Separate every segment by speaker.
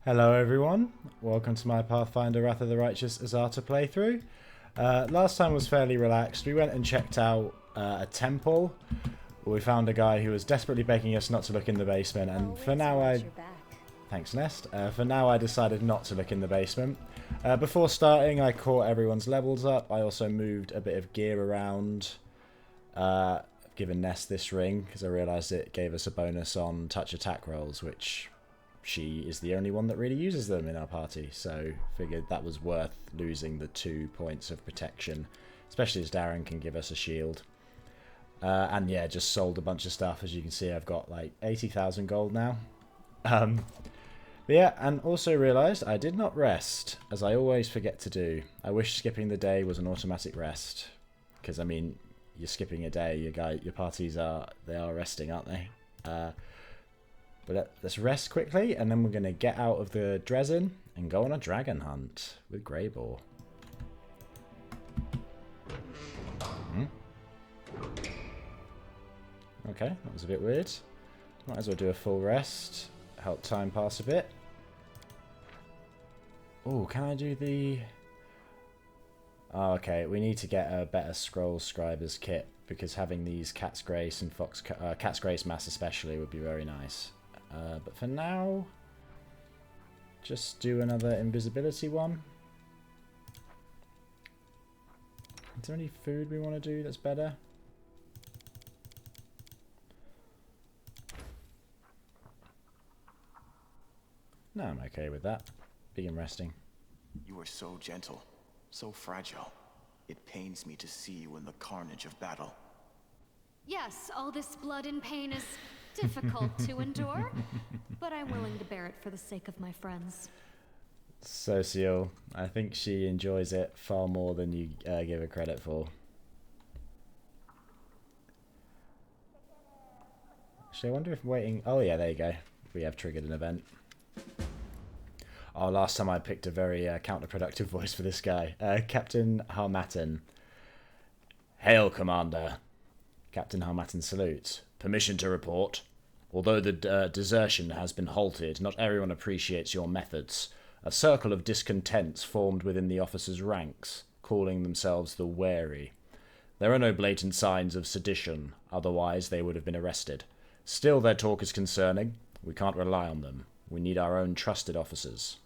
Speaker 1: Hello everyone, welcome to my Pathfinder Wrath of the Righteous Azata playthrough. Last time was fairly relaxed. We went and checked out a temple. We found a guy who was desperately begging us not to look in the basement, and for now Thanks, Nest. For now I decided not to look in the basement. Before starting I caught everyone's levels up. I also moved a bit of gear around. Given Nest this ring because I realised it gave us a bonus on touch attack rolls, which she is the only one that really uses them in our party, so figured that was worth losing the 2 points of protection, especially as Darren can give us a shield. And yeah, just sold a bunch of stuff. As you can see, I've got like 80,000 gold now. But yeah, and also realised I did not rest, as I always forget to do. I wish skipping the day was an automatic rest, because I mean, you're skipping a day, your parties are resting, aren't they? But let's rest quickly, and then we're going to get out of the Dresden and go on a dragon hunt with Greyboar. Okay, that was a bit weird. Might as well do a full rest. Help time pass a bit. Oh, can I do the... Oh, okay, we need to get a better Scroll Scriber's kit, because having these Cat's Grace and Cat's Grace Mass especially would be very nice. But for now, just do another invisibility one. Is there any food we want to do that's better? No, I'm okay with that. Begin resting.
Speaker 2: You are so gentle, so fragile. It pains me to see you in the carnage of battle.
Speaker 3: Yes, all this blood and pain is difficult to endure, but I'm willing to bear it for the sake of my friends.
Speaker 1: Social. I think she enjoys it far more than you give her credit for. Actually, I wonder if waiting... Oh yeah, there you go. We have triggered an event. Oh, last time I picked a very counterproductive voice for this guy. Captain Harmattan. Hail, Commander. Captain Harmattan salutes. Permission to report. Although the desertion has been halted, not everyone appreciates your methods. A circle of discontents formed within the officers' ranks, calling themselves the Wary. There are no blatant signs of sedition, otherwise they would have been arrested. Still, their talk is concerning. We can't rely on them. We need our own trusted officers.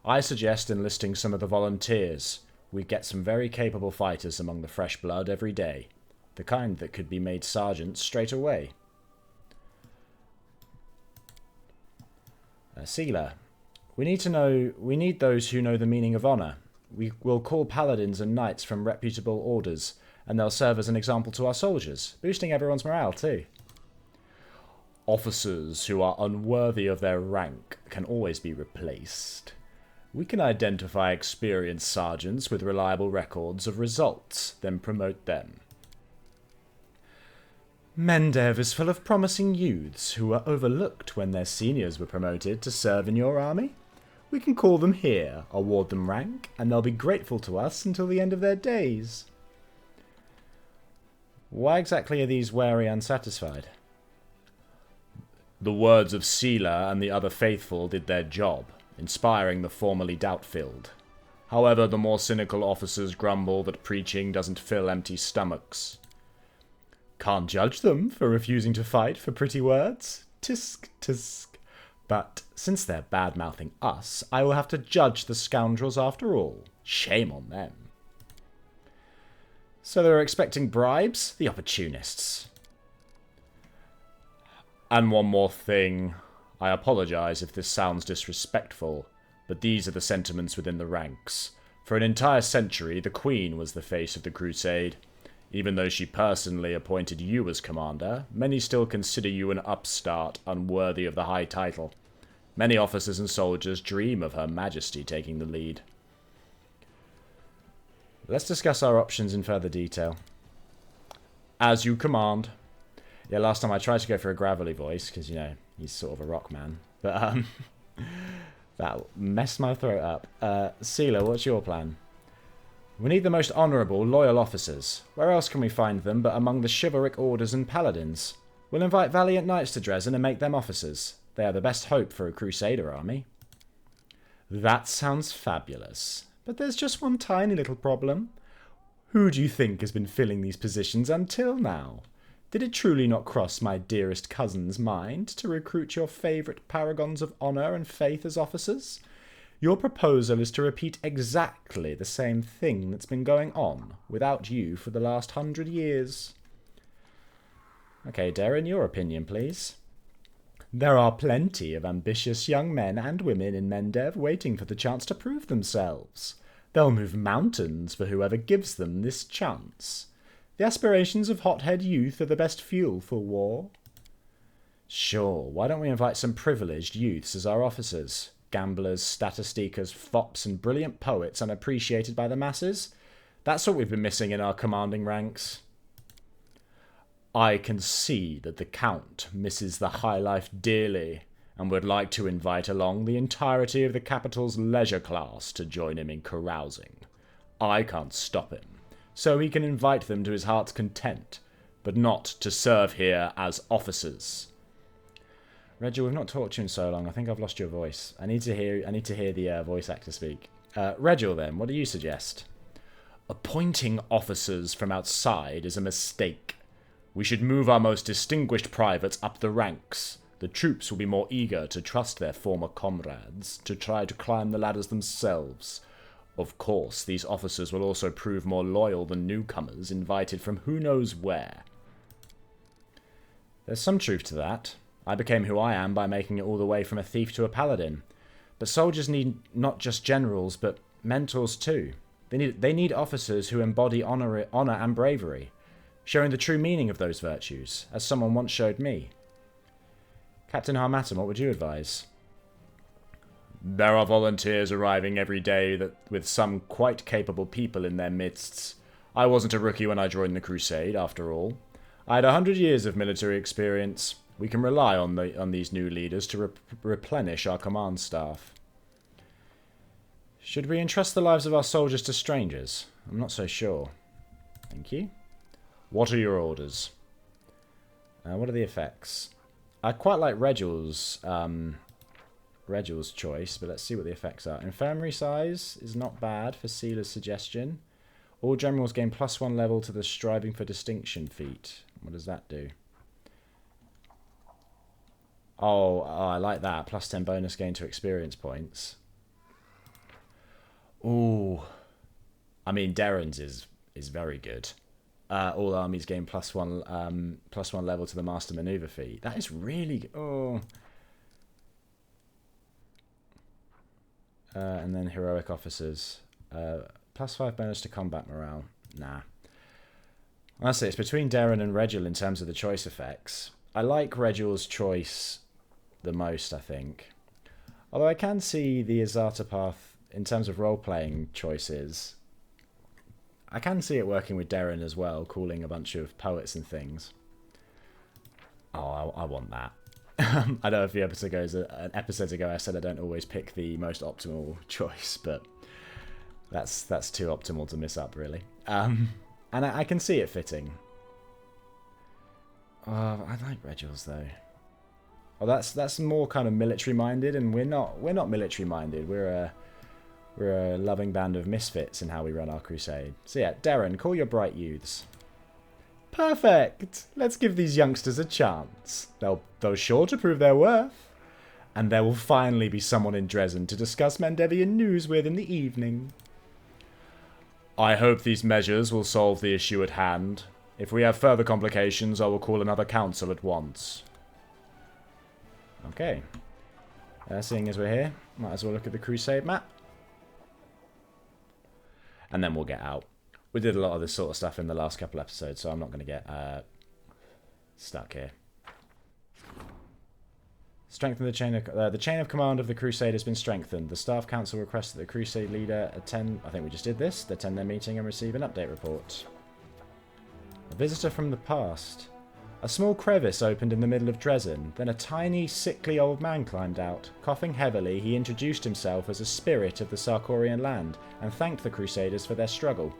Speaker 1: I suggest enlisting some of the volunteers. We get some very capable fighters among the fresh blood every day. The kind that could be made sergeants straight away. Sealer. We need those who know the meaning of honour. We will call paladins and knights from reputable orders, and they'll serve as an example to our soldiers, boosting everyone's morale too. Officers who are unworthy of their rank can always be replaced. We can identify experienced sergeants with reliable records of results, then promote them. Mendev is full of promising youths who were overlooked when their seniors were promoted to serve in your army. We can call them here, award them rank, and they'll be grateful to us until the end of their days. Why exactly are these wary unsatisfied? The words of Sealer and the other faithful did their job, inspiring the formerly doubt-filled. However, the more cynical officers grumble that preaching doesn't fill empty stomachs. Can't judge them for refusing to fight for pretty words. Tisk, tisk. But since they're bad-mouthing us, I will have to judge the scoundrels after all. Shame on them. So they were expecting bribes? The opportunists. And one more thing. I apologise if this sounds disrespectful, but these are the sentiments within the ranks. For an entire century, the Queen was the face of the crusade. Even though she personally appointed you as commander, many still consider you an upstart unworthy of the high title. Many officers and soldiers dream of Her Majesty taking the lead. Let's discuss our options in further detail. As you command. Yeah, last time I tried to go for a gravelly voice, because, you know, he's sort of a rock man. But, that messed my throat up. Sealer, what's your plan? We need the most honourable, loyal officers. Where else can we find them but among the chivalric orders and paladins? We'll invite valiant knights to Dresden and make them officers. They are the best hope for a crusader army. That sounds fabulous. But there's just one tiny little problem. Who do you think has been filling these positions until now? Did it truly not cross my dearest cousin's mind to recruit your favourite paragons of honour and faith as officers? Your proposal is to repeat exactly the same thing that's been going on without you for the last 100 years. Okay, Darren, your opinion, please. There are plenty of ambitious young men and women in Mendev waiting for the chance to prove themselves. They'll move mountains for whoever gives them this chance. The aspirations of hothead youth are the best fuel for war. Sure, why don't we invite some privileged youths as our officers? Gamblers, statistikers, fops, and brilliant poets unappreciated by the masses? That's what we've been missing in our commanding ranks. I can see that the Count misses the high life dearly, and would like to invite along the entirety of the capital's leisure class to join him in carousing. I can't stop him, so he can invite them to his heart's content, but not to serve here as officers. Reggie, we've not talked to you in so long. I think I've lost your voice. I need to hear the voice actor speak. Reggie, then, what do you suggest? Appointing officers from outside is a mistake. We should move our most distinguished privates up the ranks. The troops will be more eager to trust their former comrades, to try to climb the ladders themselves. Of course, these officers will also prove more loyal than newcomers invited from who knows where. There's some truth to that. I became who I am by making it all the way from a thief to a paladin. But soldiers need not just generals, but mentors too. They need officers who embody honour and bravery, showing the true meaning of those virtues, as someone once showed me. Captain Harmattan, what would you advise? There are volunteers arriving every day with some quite capable people in their midst. I wasn't a rookie when I joined the Crusade, after all. I had 100 years of military experience. We can rely on these new leaders to replenish our command staff. Should we entrust the lives of our soldiers to strangers? I'm not so sure. Thank you. What are your orders? What are the effects? I quite like Regel's choice, but let's see what the effects are. Infirmary size is not bad for Sealer's suggestion. All generals gain +1 level to the Striving for Distinction feat. What does that do? Oh, I like that. +10 bonus gain to experience points. Ooh. I mean, Darren's is very good. All armies gain +1 level to the Master Maneuver feat. That is really good. Oh. And then heroic officers. +5 bonus to combat morale. Nah. Honestly, it's between Darren and Regil in terms of the choice effects. I like Regil's choice the most, I think. Although I can see the Azata path in terms of role-playing choices. I can see it working with Darren as well, calling a bunch of poets and things. Oh, I want that. I don't know if an episode ago I said I don't always pick the most optimal choice, but that's too optimal to miss up, really. And I can see it fitting. I like Regil's though. Oh, that's more kind of military minded, and we're not military minded. We're a loving band of misfits in how we run our crusade. So yeah, Darren, call your bright youths. Perfect! Let's give these youngsters a chance. They'll sure to prove their worth. And there will finally be someone in Dresden to discuss Mendevian news with in the evening. I hope these measures will solve the issue at hand. If we have further complications, I will call another council at once. Okay. Seeing as we're here, might as well look at the crusade map. And then we'll get out. We did a lot of this sort of stuff in the last couple episodes, so I'm not going to get stuck here. Strengthen the chain of command of the crusade has been strengthened. The staff council requests that the crusade leader attend. I think we just did this. Attend their meeting and receive an update report. A visitor from the past. A small crevice opened in the middle of Dresden. Then a tiny, sickly old man climbed out. Coughing heavily, he introduced himself as a spirit of the Sarkorian land and thanked the Crusaders for their struggle.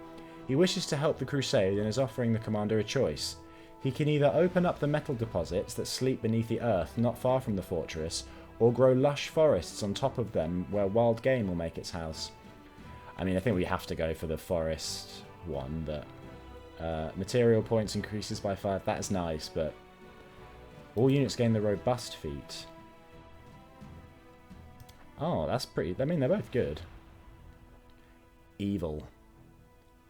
Speaker 1: He wishes to help the crusade and is offering the commander a choice. He can either open up the metal deposits that sleep beneath the earth not far from the fortress, or grow lush forests on top of them where wild game will make its house. I mean, I think we have to go for the forest one, but material points increases by 5. That is nice, but all units gain the robust feat. Oh, that's pretty... I mean, they're both good. Evil.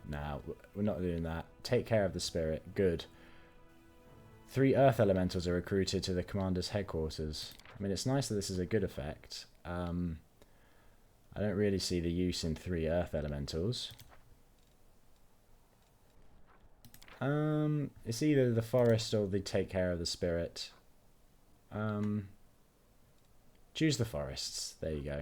Speaker 1: No, we're not doing that. Take care of the spirit. Good. 3 earth elementals are recruited to the commander's headquarters. I mean, it's nice that this is a good effect. I don't really see the use in 3 earth elementals. It's either the forest or the take care of the spirit. Choose the forests. There you go.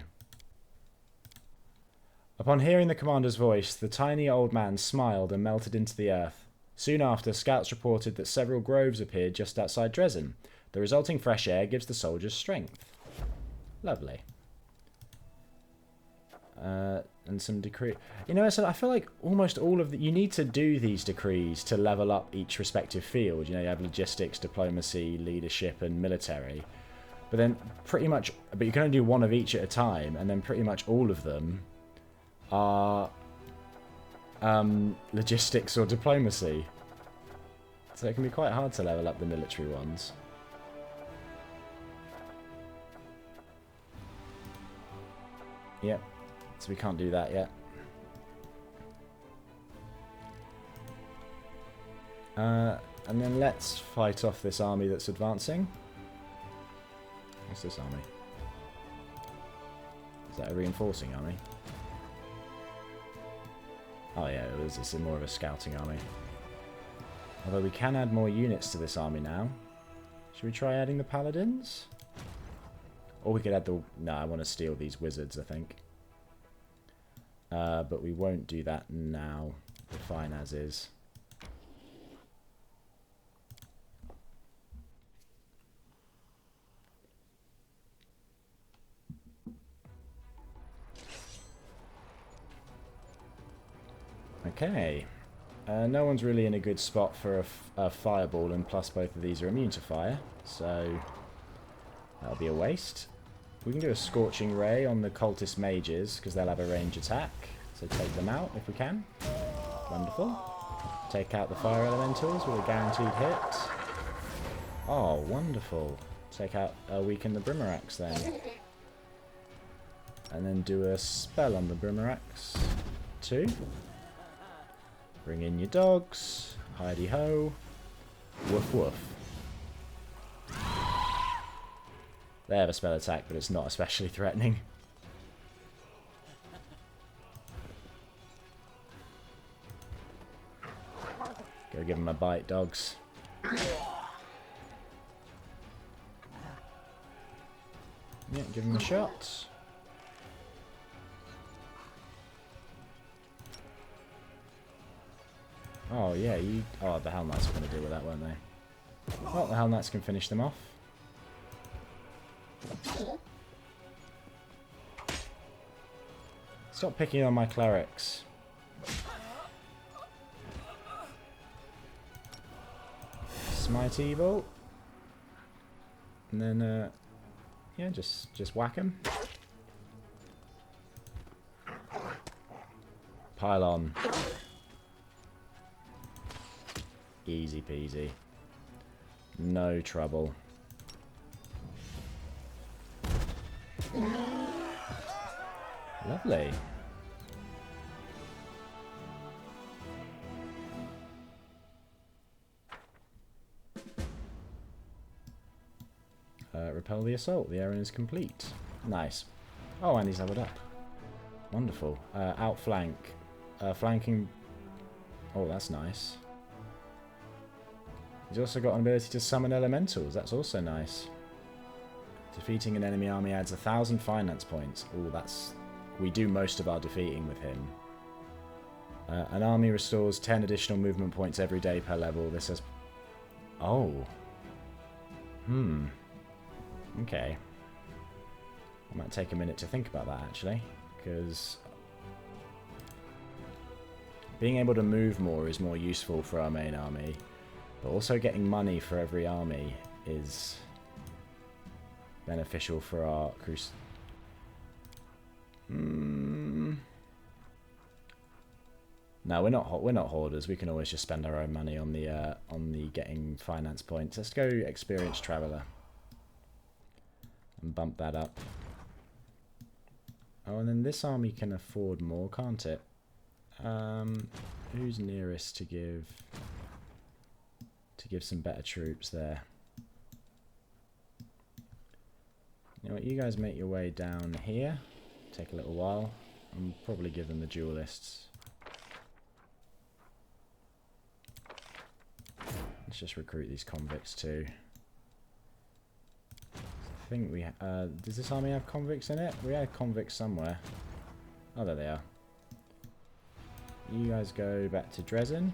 Speaker 1: Upon hearing the commander's voice, the tiny old man smiled and melted into the earth. Soon after, scouts reported that several groves appeared just outside Dresden. The resulting fresh air gives the soldiers strength. Lovely. And some decree. You know, I feel like almost all of the... You need to do these decrees to level up each respective field. You know, you have logistics, diplomacy, leadership, and military. But then pretty much... But you can only do one of each at a time, and then pretty much all of them are logistics or diplomacy. So it can be quite hard to level up the military ones. Yep. So we can't do that yet. And then let's fight off this army that's advancing. What's this army? Is that a reinforcing army? Oh yeah, it's more of a scouting army. Although we can add more units to this army now. Should we try adding the paladins? Or we could add the... No, I want to steal these wizards, I think. But we won't do that now. We're fine as is. Okay. No one's really in a good spot for a fireball, and plus both of these are immune to fire, so that'll be a waste. We can do a Scorching Ray on the cultist mages, because they'll have a range attack, so take them out if we can. Wonderful. Take out the fire elementals with a guaranteed hit. Oh, wonderful. Take out, weaken the Brimarax then. And then do a spell on the Brimarax. 2. Bring in your dogs. Hidey ho. Woof woof. They have a spell attack, but it's not especially threatening. Go give them a bite, dogs. Yeah, give them a shot. Oh yeah, you... Oh, the Hell Knights were going to deal with that, weren't they? Well, the Hell Knights can finish them off. Stop picking on my clerics. Smite evil. And then, yeah, just whack him. Pile on. Easy peasy. No trouble. Lovely. Repel the assault. The errand is complete. Nice. Oh, and he's leveled up. Wonderful. Outflank. Flanking... Oh, that's nice. He's also got an ability to summon elementals. That's also nice. Defeating an enemy army adds 1,000 finance points. Oh, that's... We do most of our defeating with him. An army restores 10 additional movement points every day per level. This has... Oh. Okay. I might take a minute to think about that, actually. Because... being able to move more is more useful for our main army. But also getting money for every army is beneficial for our cruise. No, we're not hoarders. We can always just spend our own money on the getting finance points. Let's go experienced traveller and bump that up. Oh, and then this army can afford more, can't it? Who's nearest to give some better troops there? You know what? You guys make your way down here. Take a little while. And probably give them the duelists. Let's just recruit these convicts too. I think we... does this army have convicts in it? We had convicts somewhere. Oh, there they are. You guys go back to Dresden.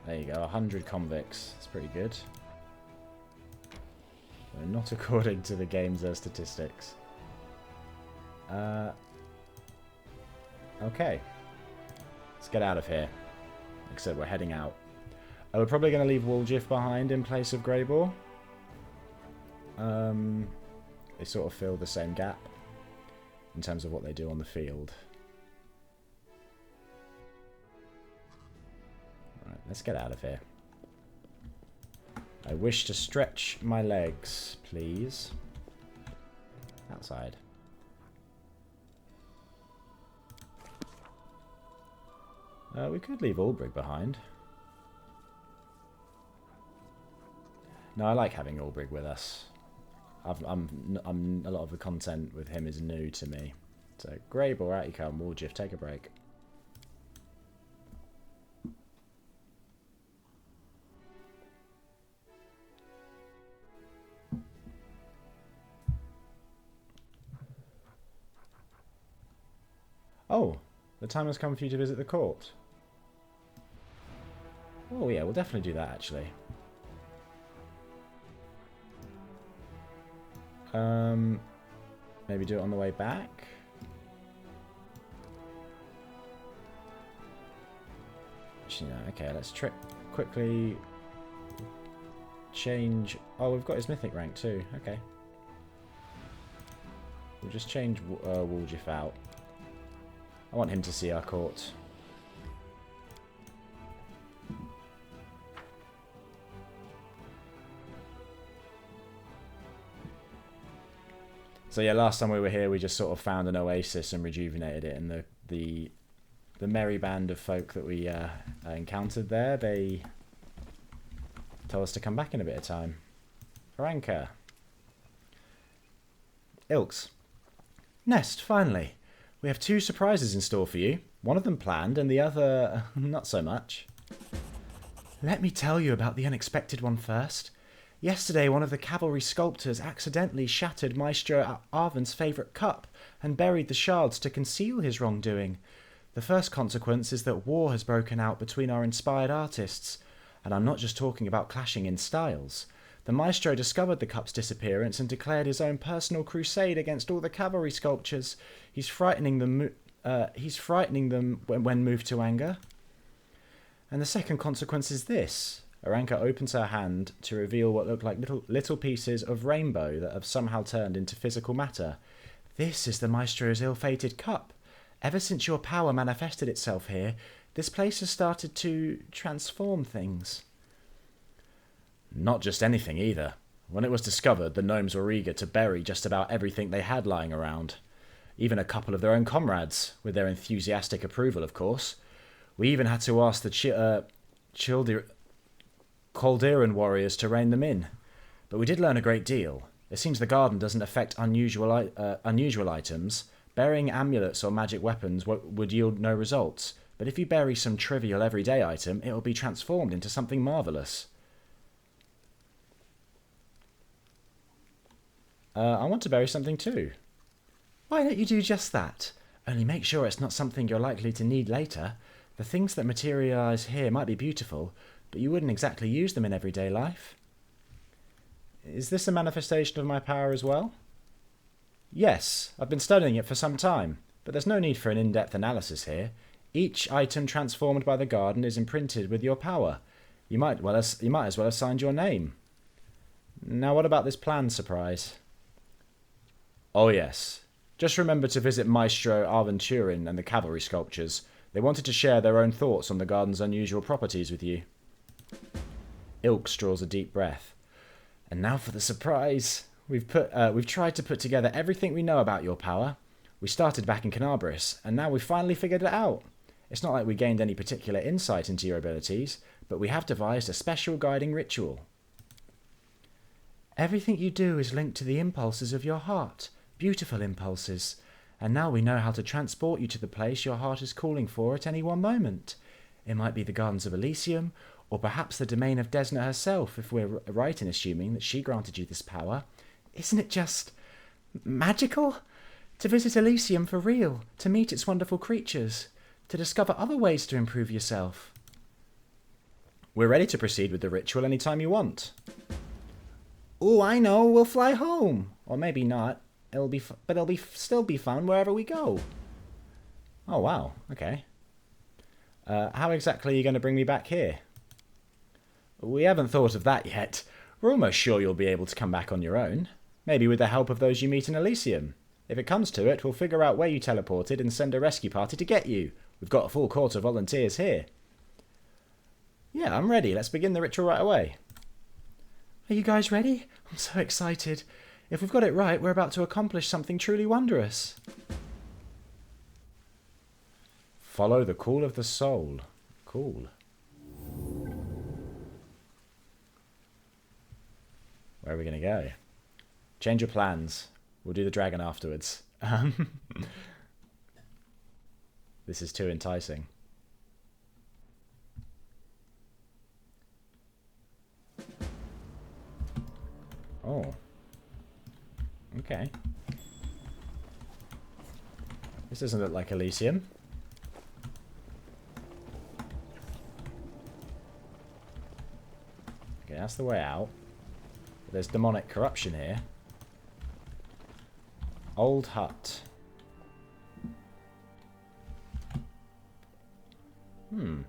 Speaker 1: There you go, 100 convicts. That's pretty good. Well, not according to the game's statistics. Okay. Let's get out of here. Like I said, we're heading out. We're probably going to leave Woljif behind in place of Greybore. They sort of fill the same gap in terms of what they do on the field. Right, let's get out of here. I wish to stretch my legs, please. Outside. We could leave Ulbrich behind. No, I like having Ulbrich with us. A lot of the content with him is new to me. So, Greybore, out you come. Woljif, take a break. Oh, the time has come for you to visit the court. Oh yeah, we'll definitely do that actually. Maybe do it on the way back. Actually, no. Okay, let's quickly change. Oh, we've got his mythic rank too. Okay. We'll just change Woljif out. I want him to see our court. So yeah, last time we were here, we just sort of found an oasis and rejuvenated it, and the merry band of folk that we encountered there, they told us to come back in a bit of time. Aranka. Ilks. Nest, finally. We have 2 surprises in store for you. One of them planned, and the other not so much. Let me tell you about the unexpected one first. Yesterday, one of the cavalry sculptors accidentally shattered Maestro Arvin's favourite cup and buried the shards to conceal his wrongdoing. The first consequence is that war has broken out between our inspired artists, and I'm not just talking about clashing in styles. The Maestro discovered the cup's disappearance and declared his own personal crusade against all the cavalry sculptures. He's frightening them when moved to anger. And the second consequence is this. Aranka opens her hand to reveal what look like little pieces of rainbow that have somehow turned into physical matter. This is the Maestro's ill-fated cup. Ever since your power manifested itself here, this place has started to transform things. Not just anything either. When it was discovered, the gnomes were eager to bury just about everything they had lying around. Even a couple of their own comrades, with their enthusiastic approval, of course. We even had to ask the Calderan warriors to rein them in. But we did learn a great deal. It seems the garden doesn't affect unusual items. Burying amulets or magic weapons would yield no results. But if you bury some trivial everyday item, it will be transformed into something marvellous. I want to bury something too. Why don't you do just that? Only make sure it's not something you're likely to need later. The things that materialise here might be beautiful, but you wouldn't exactly use them in everyday life. Is this a manifestation of my power as well? Yes, I've been studying it for some time, but there's no need for an in-depth analysis here. Each item transformed by the garden is imprinted with your power. You might as well have signed your name. Now what about this planned surprise? Oh yes. Just remember to visit Maestro Arventurin and the cavalry sculptures. They wanted to share their own thoughts on the garden's unusual properties with you. Ilks draws a deep breath. And now for the surprise. We've tried to put together everything we know about your power. We started back in Canabris, and now we've finally figured it out. It's not like we gained any particular insight into your abilities, but we have devised a special guiding ritual. Everything you do is linked to the impulses of your heart. Beautiful impulses. And now we know how to transport you to the place your heart is calling for at any one moment. It might be the gardens of Elysium, or perhaps the domain of Desna herself, if we're right in assuming that she granted you this power. Isn't it just magical? To visit Elysium for real, to meet its wonderful creatures, to discover other ways to improve yourself. We're ready to proceed with the ritual any time you want. Oh, I know, we'll fly home. Or maybe not. It'll still be fun wherever we go. Oh, wow. Okay. How exactly are you going to bring me back here? We haven't thought of that yet. We're almost sure you'll be able to come back on your own. Maybe with the help of those you meet in Elysium. If it comes to it, we'll figure out where you teleported and send a rescue party to get you. We've got a full court of volunteers here. Yeah, I'm ready. Let's begin the ritual right away. Are you guys ready? I'm so excited. If we've got it right, we're about to accomplish something truly wondrous. Follow the call of the soul. Cool. Where are we going to go? Change your plans. We'll do the dragon afterwards. This is too enticing. Oh. Okay. This doesn't look like Elysium. Okay, that's the way out. There's demonic corruption here. Old hut. I'm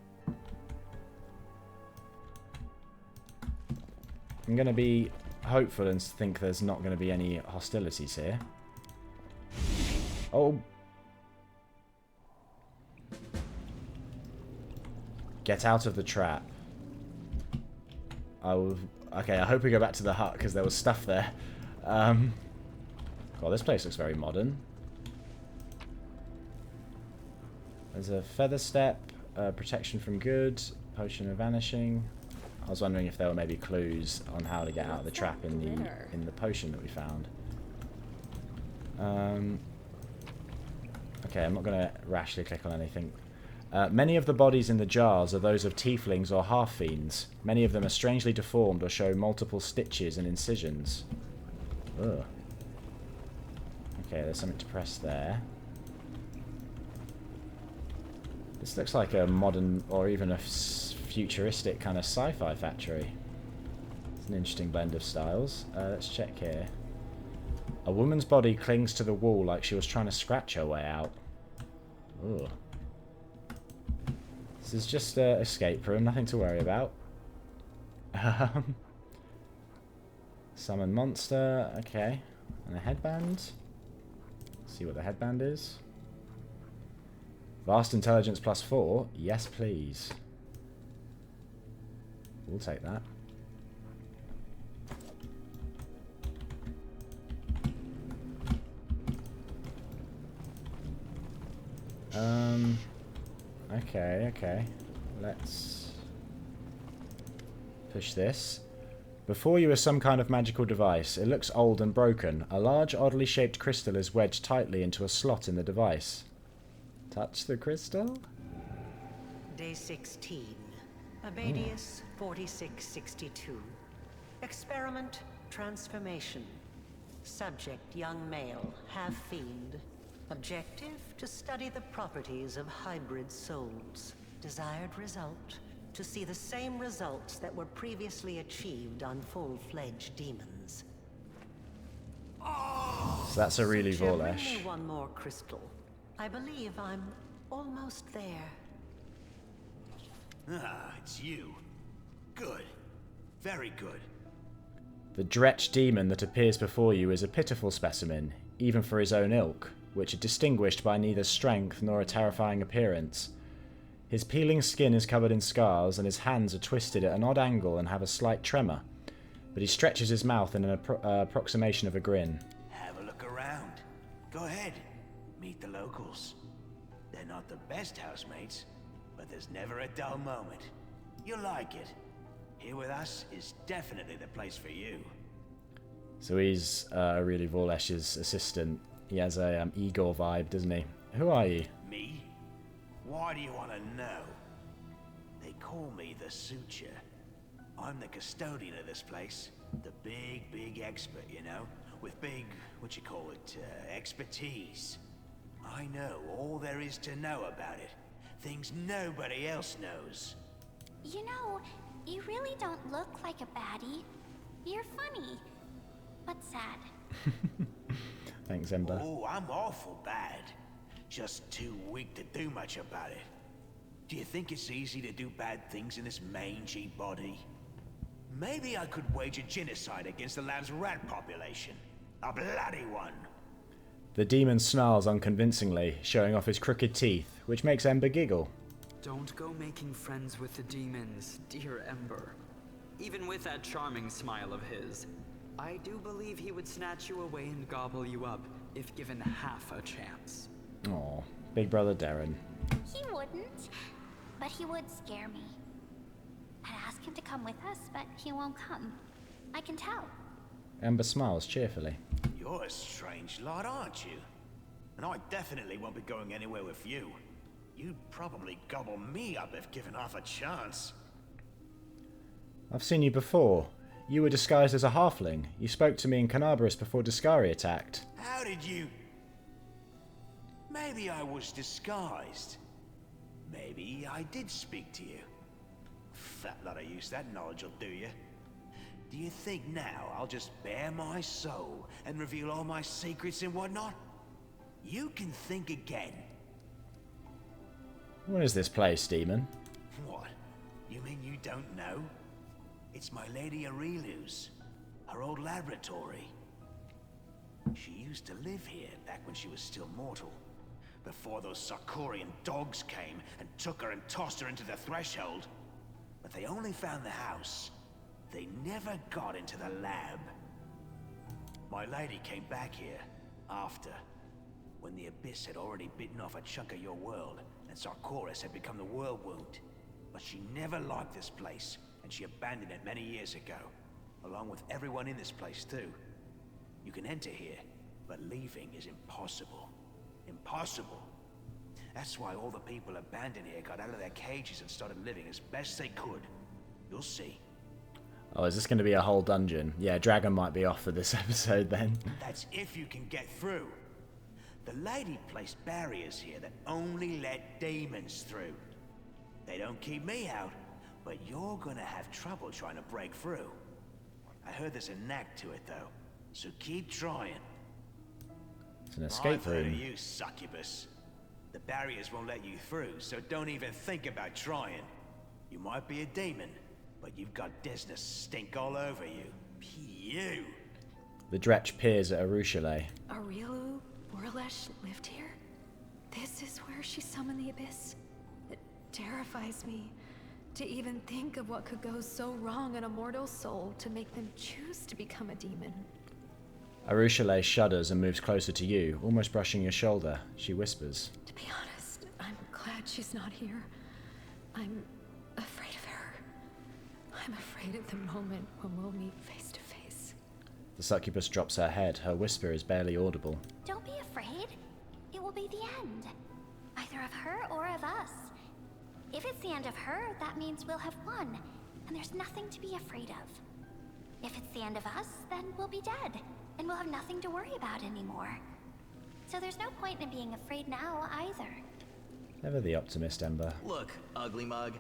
Speaker 1: going to be hopeful and think there's not going to be any hostilities here. Oh. Get out of the trap. Okay, I hope we go back to the hut because there was stuff there. God, this place looks very modern. There's a feather step, protection from good, potion of vanishing. I was wondering if there were maybe clues on how to get out of the trap in the potion that we found. Okay, I'm not going to rashly click on anything. Many of the bodies in the jars are those of tieflings or half-fiends. Many of them are strangely deformed or show multiple stitches and incisions. Ugh. Okay, there's something to press there. This looks like a modern or even a futuristic kind of sci-fi factory. It's an interesting blend of styles. Let's check here. A woman's body clings to the wall like she was trying to scratch her way out. Ugh. This is just an escape room, nothing to worry about. Summon monster, okay. And a headband. See what the headband is. Vast intelligence +4. Yes, please. We'll take that. Okay. Let's push this. Before you is some kind of magical device. It looks old and broken. A large, oddly shaped crystal is wedged tightly into a slot in the device. Touch the crystal?
Speaker 4: Day 16. Abadius 4662. Experiment transformation. Subject young male, half-fiend. Objective to study the properties of hybrid souls. Desired result to see the same results that were previously achieved on full-fledged demons.
Speaker 1: So that's Areelu Vorlesh.
Speaker 4: Bring me one more crystal. I believe I'm almost there.
Speaker 5: Ah, it's you.
Speaker 2: Good. Very good.
Speaker 1: The Dretch demon that appears before you is a pitiful specimen, even for his own ilk, which are distinguished by neither strength nor a terrifying appearance. His peeling skin is covered in scars, and his hands are twisted at an odd angle and have a slight tremor, but he stretches his mouth in an approximation of a grin.
Speaker 2: Have a look around. Go ahead. Meet the locals. They're not the best housemates, but there's never a dull moment. You'll like it. Here with us is definitely the place for you.
Speaker 1: So he's Areelu Vorlesh's assistant. He has a Igor vibe, doesn't he? Who are you?
Speaker 2: Me? Why do you want to know? They call me the Suture. I'm the custodian of this place. The big expert, you know? With big, expertise. I know all there is to know about it. Things nobody else knows.
Speaker 5: You know, you really don't look like a baddie. You're funny, but sad.
Speaker 1: Thanks, Ember.
Speaker 2: Oh, I'm awful bad. Just too weak to do much about it. Do you think it's easy to do bad things in this mangy body? Maybe I could wage a genocide against the land's rat population. A bloody one.
Speaker 1: The demon snarls unconvincingly, showing off his crooked teeth, which makes Ember giggle.
Speaker 6: Don't go making friends with the demons, dear Ember. Even with that charming smile of his, I do believe he would snatch you away and gobble you up if given half a chance.
Speaker 1: Aw, big brother Darren.
Speaker 5: He wouldn't, but he would scare me. I'd ask him to come with us, but he won't come. I can tell.
Speaker 1: Ember smiles cheerfully.
Speaker 2: You're a strange lot, aren't you? And I definitely won't be going anywhere with you. You'd probably gobble me up if given half a chance.
Speaker 1: I've seen you before. You were disguised as a halfling. You spoke to me in Canabris before Discari attacked.
Speaker 2: How did you... Maybe I was disguised. Maybe I did speak to you. Fat lot of use that knowledge will do you. Do you think now I'll just bare my soul and reveal all my secrets and whatnot? You can think again.
Speaker 1: What is this place, demon?
Speaker 2: What? You mean you don't know? It's my lady Areelu's. Her old laboratory. She used to live here back when she was still mortal. Before those Sarkorian dogs came and took her and tossed her into the threshold. But they only found the house. They never got into the lab. My lady came back here after, when the Abyss had already bitten off a chunk of your world, and Sarkoris had become the world wound. But she never liked this place, and she abandoned it many years ago, along with everyone in this place too. You can enter here, but leaving is impossible. Impossible. That's why all the people abandoned here got out of their cages and started living as best they could. You'll see.
Speaker 1: Oh, is this going to be a whole dungeon? Yeah, Dragon might be off for this episode then.
Speaker 2: That's if you can get through. The lady placed barriers here that only let demons through. They don't keep me out, but you're gonna have trouble trying to break through. I heard there's a knack to it though, so keep trying.
Speaker 1: It's an escape
Speaker 2: I've heard of
Speaker 1: room.
Speaker 2: you, succubus. The barriers won't let you through, so don't even think about trying. You might be a demon, but you've got Desna stink all over you. Pew!
Speaker 1: The Dretch peers at Arushale.
Speaker 3: Areelu Vorlesh lived here? This is where she summoned the Abyss? It terrifies me to even think of what could go so wrong in a mortal soul to make them choose to become a demon.
Speaker 1: Arushale shudders and moves closer to you, almost brushing your shoulder. She whispers.
Speaker 3: To be honest, I'm glad she's not here. I'm afraid of her. I'm afraid of the moment when we'll meet face to face.
Speaker 1: The succubus drops her head. Her whisper is barely audible.
Speaker 5: Don't be afraid. It will be the end. Either of her or of us. If it's the end of her, that means we'll have won, and there's nothing to be afraid of. If it's the end of us, then we'll be dead, and we'll have nothing to worry about anymore. So there's no point in being afraid now, either.
Speaker 1: Never the optimist, Ember.
Speaker 7: Look, ugly mug,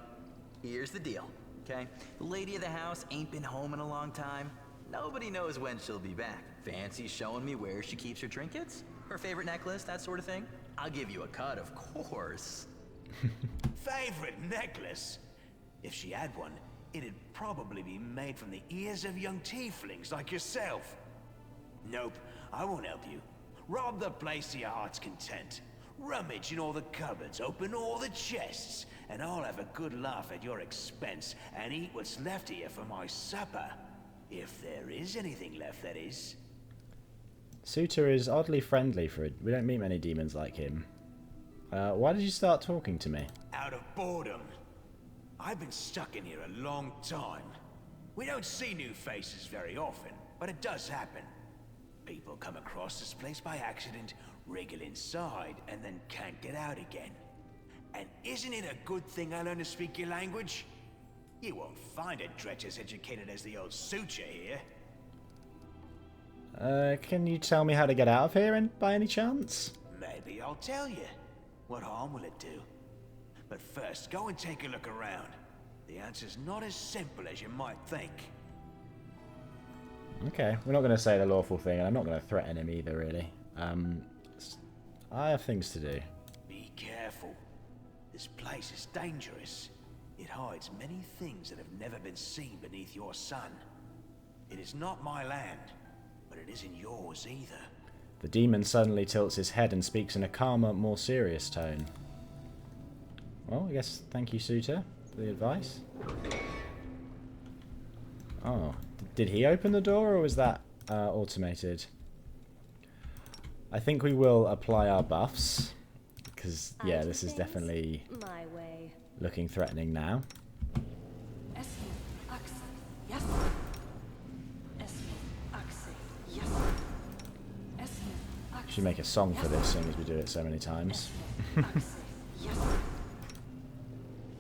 Speaker 7: here's the deal, okay? The lady of the house ain't been home in a long time. Nobody knows when she'll be back. Fancy showing me where she keeps her trinkets? Her favorite necklace, that sort of thing? I'll give you a cut, of course.
Speaker 2: Favorite necklace? If she had one, it'd probably be made from the ears of young tieflings like yourself. Nope, I won't help you. Rob the place to your heart's content. Rummage in all the cupboards, open all the chests, and I'll have a good laugh at your expense and eat what's left of you for my supper. If there is anything left, that is.
Speaker 1: Suitor is oddly friendly for it. We don't meet many demons like him. Why did you start talking to me?
Speaker 2: Out of boredom. I've been stuck in here a long time. We don't see new faces very often, but it does happen. People come across this place by accident, wriggle inside, and then can't get out again. And isn't it a good thing I learned to speak your language? You won't find a dredge as educated as the old Suture here.
Speaker 1: Can you tell me how to get out of here, by any chance?
Speaker 2: Maybe I'll tell you. What harm will it do? But first, go and take a look around. The answer's not as simple as you might think.
Speaker 1: Okay, we're not going to say the lawful thing, and I'm not going to threaten him either, really. I have things to do.
Speaker 2: Be careful. This place is dangerous. It hides many things that have never been seen beneath your sun. It is not my land, but it isn't yours either.
Speaker 1: The demon suddenly tilts his head and speaks in a calmer, more serious tone. Well, I guess thank you, Suitor, for the advice. Oh, did he open the door, or was that automated? I think we will apply our buffs, because, yeah, this is definitely looking threatening now. Should make a song for this, seeing as we do it so many times.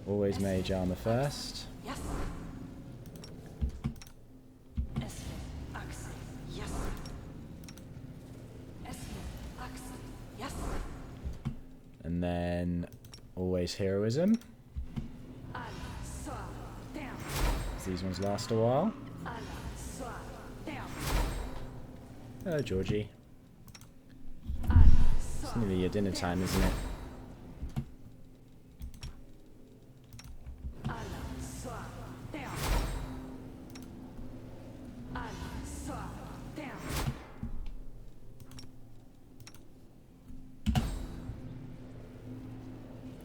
Speaker 1: Always mage armor first. And then always heroism. These ones last a while. Hello, Georgie. It's nearly your dinner time, isn't it?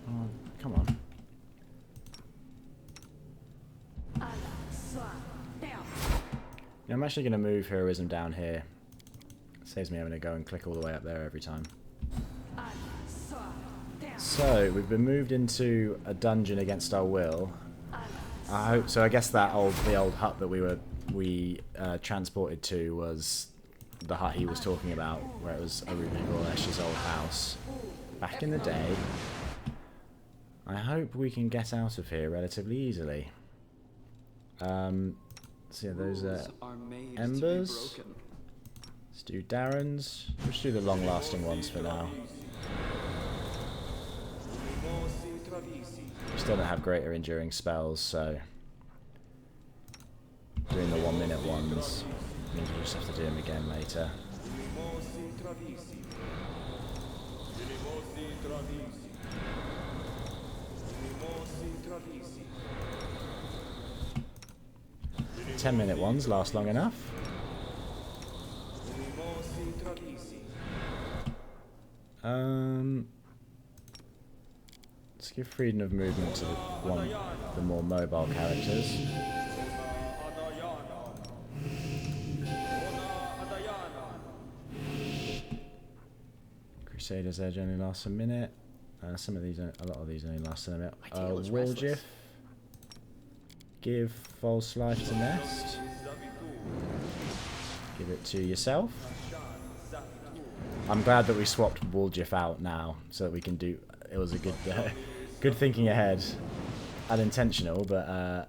Speaker 1: Oh, come on. Yeah, I'm actually going to move heroism down here. Saves me having to go and click all the way up there every time. So, we've been moved into a dungeon against our will. I hope so. I guess that the old hut that we transported to was the hut he was talking about, where it was Areelu Vorlesh's old house back in the day. I hope we can get out of here relatively easily. So yeah, those are embers. Let's do Darren's. Let's do the long-lasting ones for now. We still don't have greater enduring spells, so doing the 1 minute ones means we'll just have to do them again later. The 10-minute ones last long enough. Let's give freedom of movement to the more mobile characters. Crusaders Edge only lasts a minute. A lot of these only last a minute. Woljif. Give false life to Nest. Give it to yourself. I'm glad that we swapped Woljif out now, so that we can do. It was a good thinking ahead, unintentional, but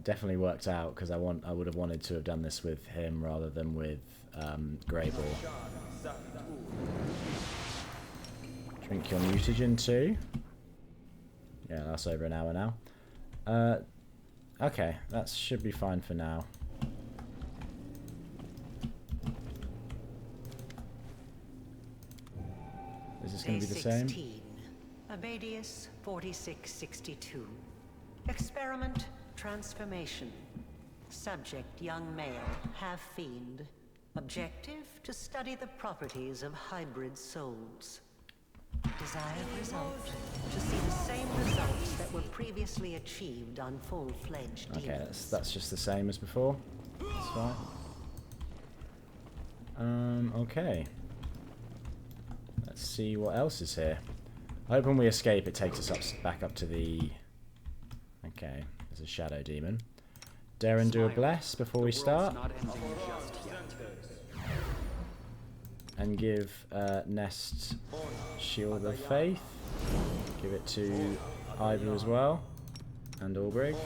Speaker 1: definitely worked out because I would have wanted to have done this with him rather than with Greybull. Drink your mutagen too. Yeah, that's over an hour now. Okay, that should be fine for now. Is this going to be the same?
Speaker 4: 16. Abadius 4662. Experiment transformation. Subject young male, half fiend. Objective to study the properties of hybrid souls. Desired result to see the same results that were previously achieved on full-fledged demons.
Speaker 1: Okay, that's just the same as before. That's fine. Okay. Let's see what else is here. I hope when we escape it takes us back up to the... Okay, there's a shadow demon. Dare and do a bless before we start. And give Nest Shield of Faith. Give it to Ivor as well. And Albrig.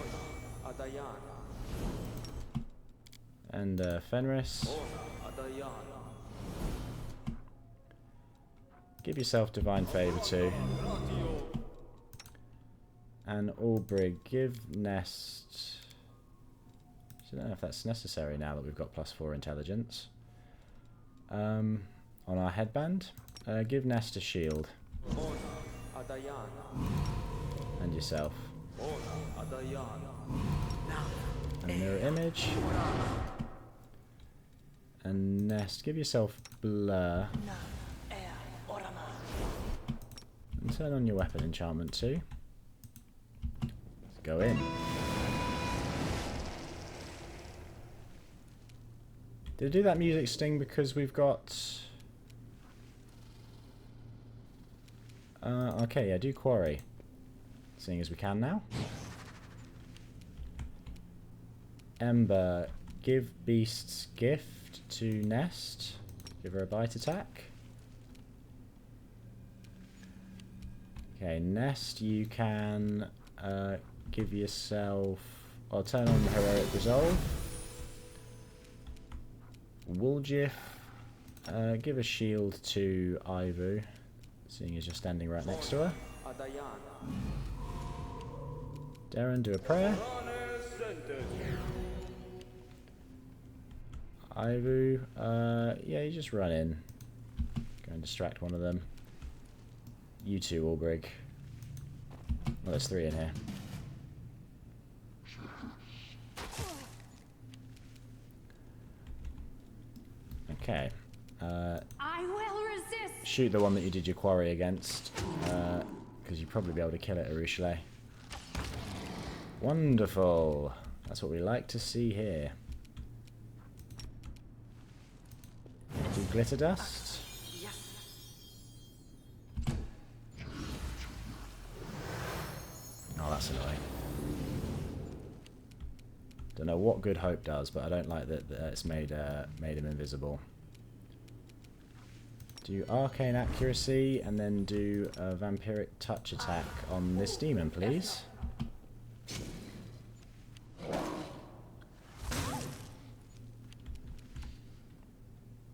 Speaker 1: And Fenris. Give yourself Divine Favour too. And Albrig, give Nest... I don't know if that's necessary now that we've got +4 intelligence. On our headband, give Nest a shield. And yourself. And mirror image. And Nest, give yourself blur. And turn on your weapon enchantment too. Let's go in. Did I do that music sting because we've got... okay, yeah, do quarry. Seeing as we can now. Ember, give Beast's gift to Nest. Give her a bite attack. Okay, Nest, you can give yourself... I'll turn on Heroic Resolve. Woolgif, give a shield to Ivu, seeing as you're standing right next to her. Darren, do a prayer. Ivu, yeah, you just run in. Go and distract one of them. You two, Albrig. Well, there's 3 in here. Okay.
Speaker 3: I will resist.
Speaker 1: Shoot the one that you did your quarry against, because you'd probably be able to kill it, Areelu. Wonderful. That's what we like to see here. Do glitter dust. Oh, that's annoying. Don't know what Good Hope does, but I don't like that it's made him invisible. Do Arcane Accuracy, and then do a Vampiric Touch attack on this demon, please.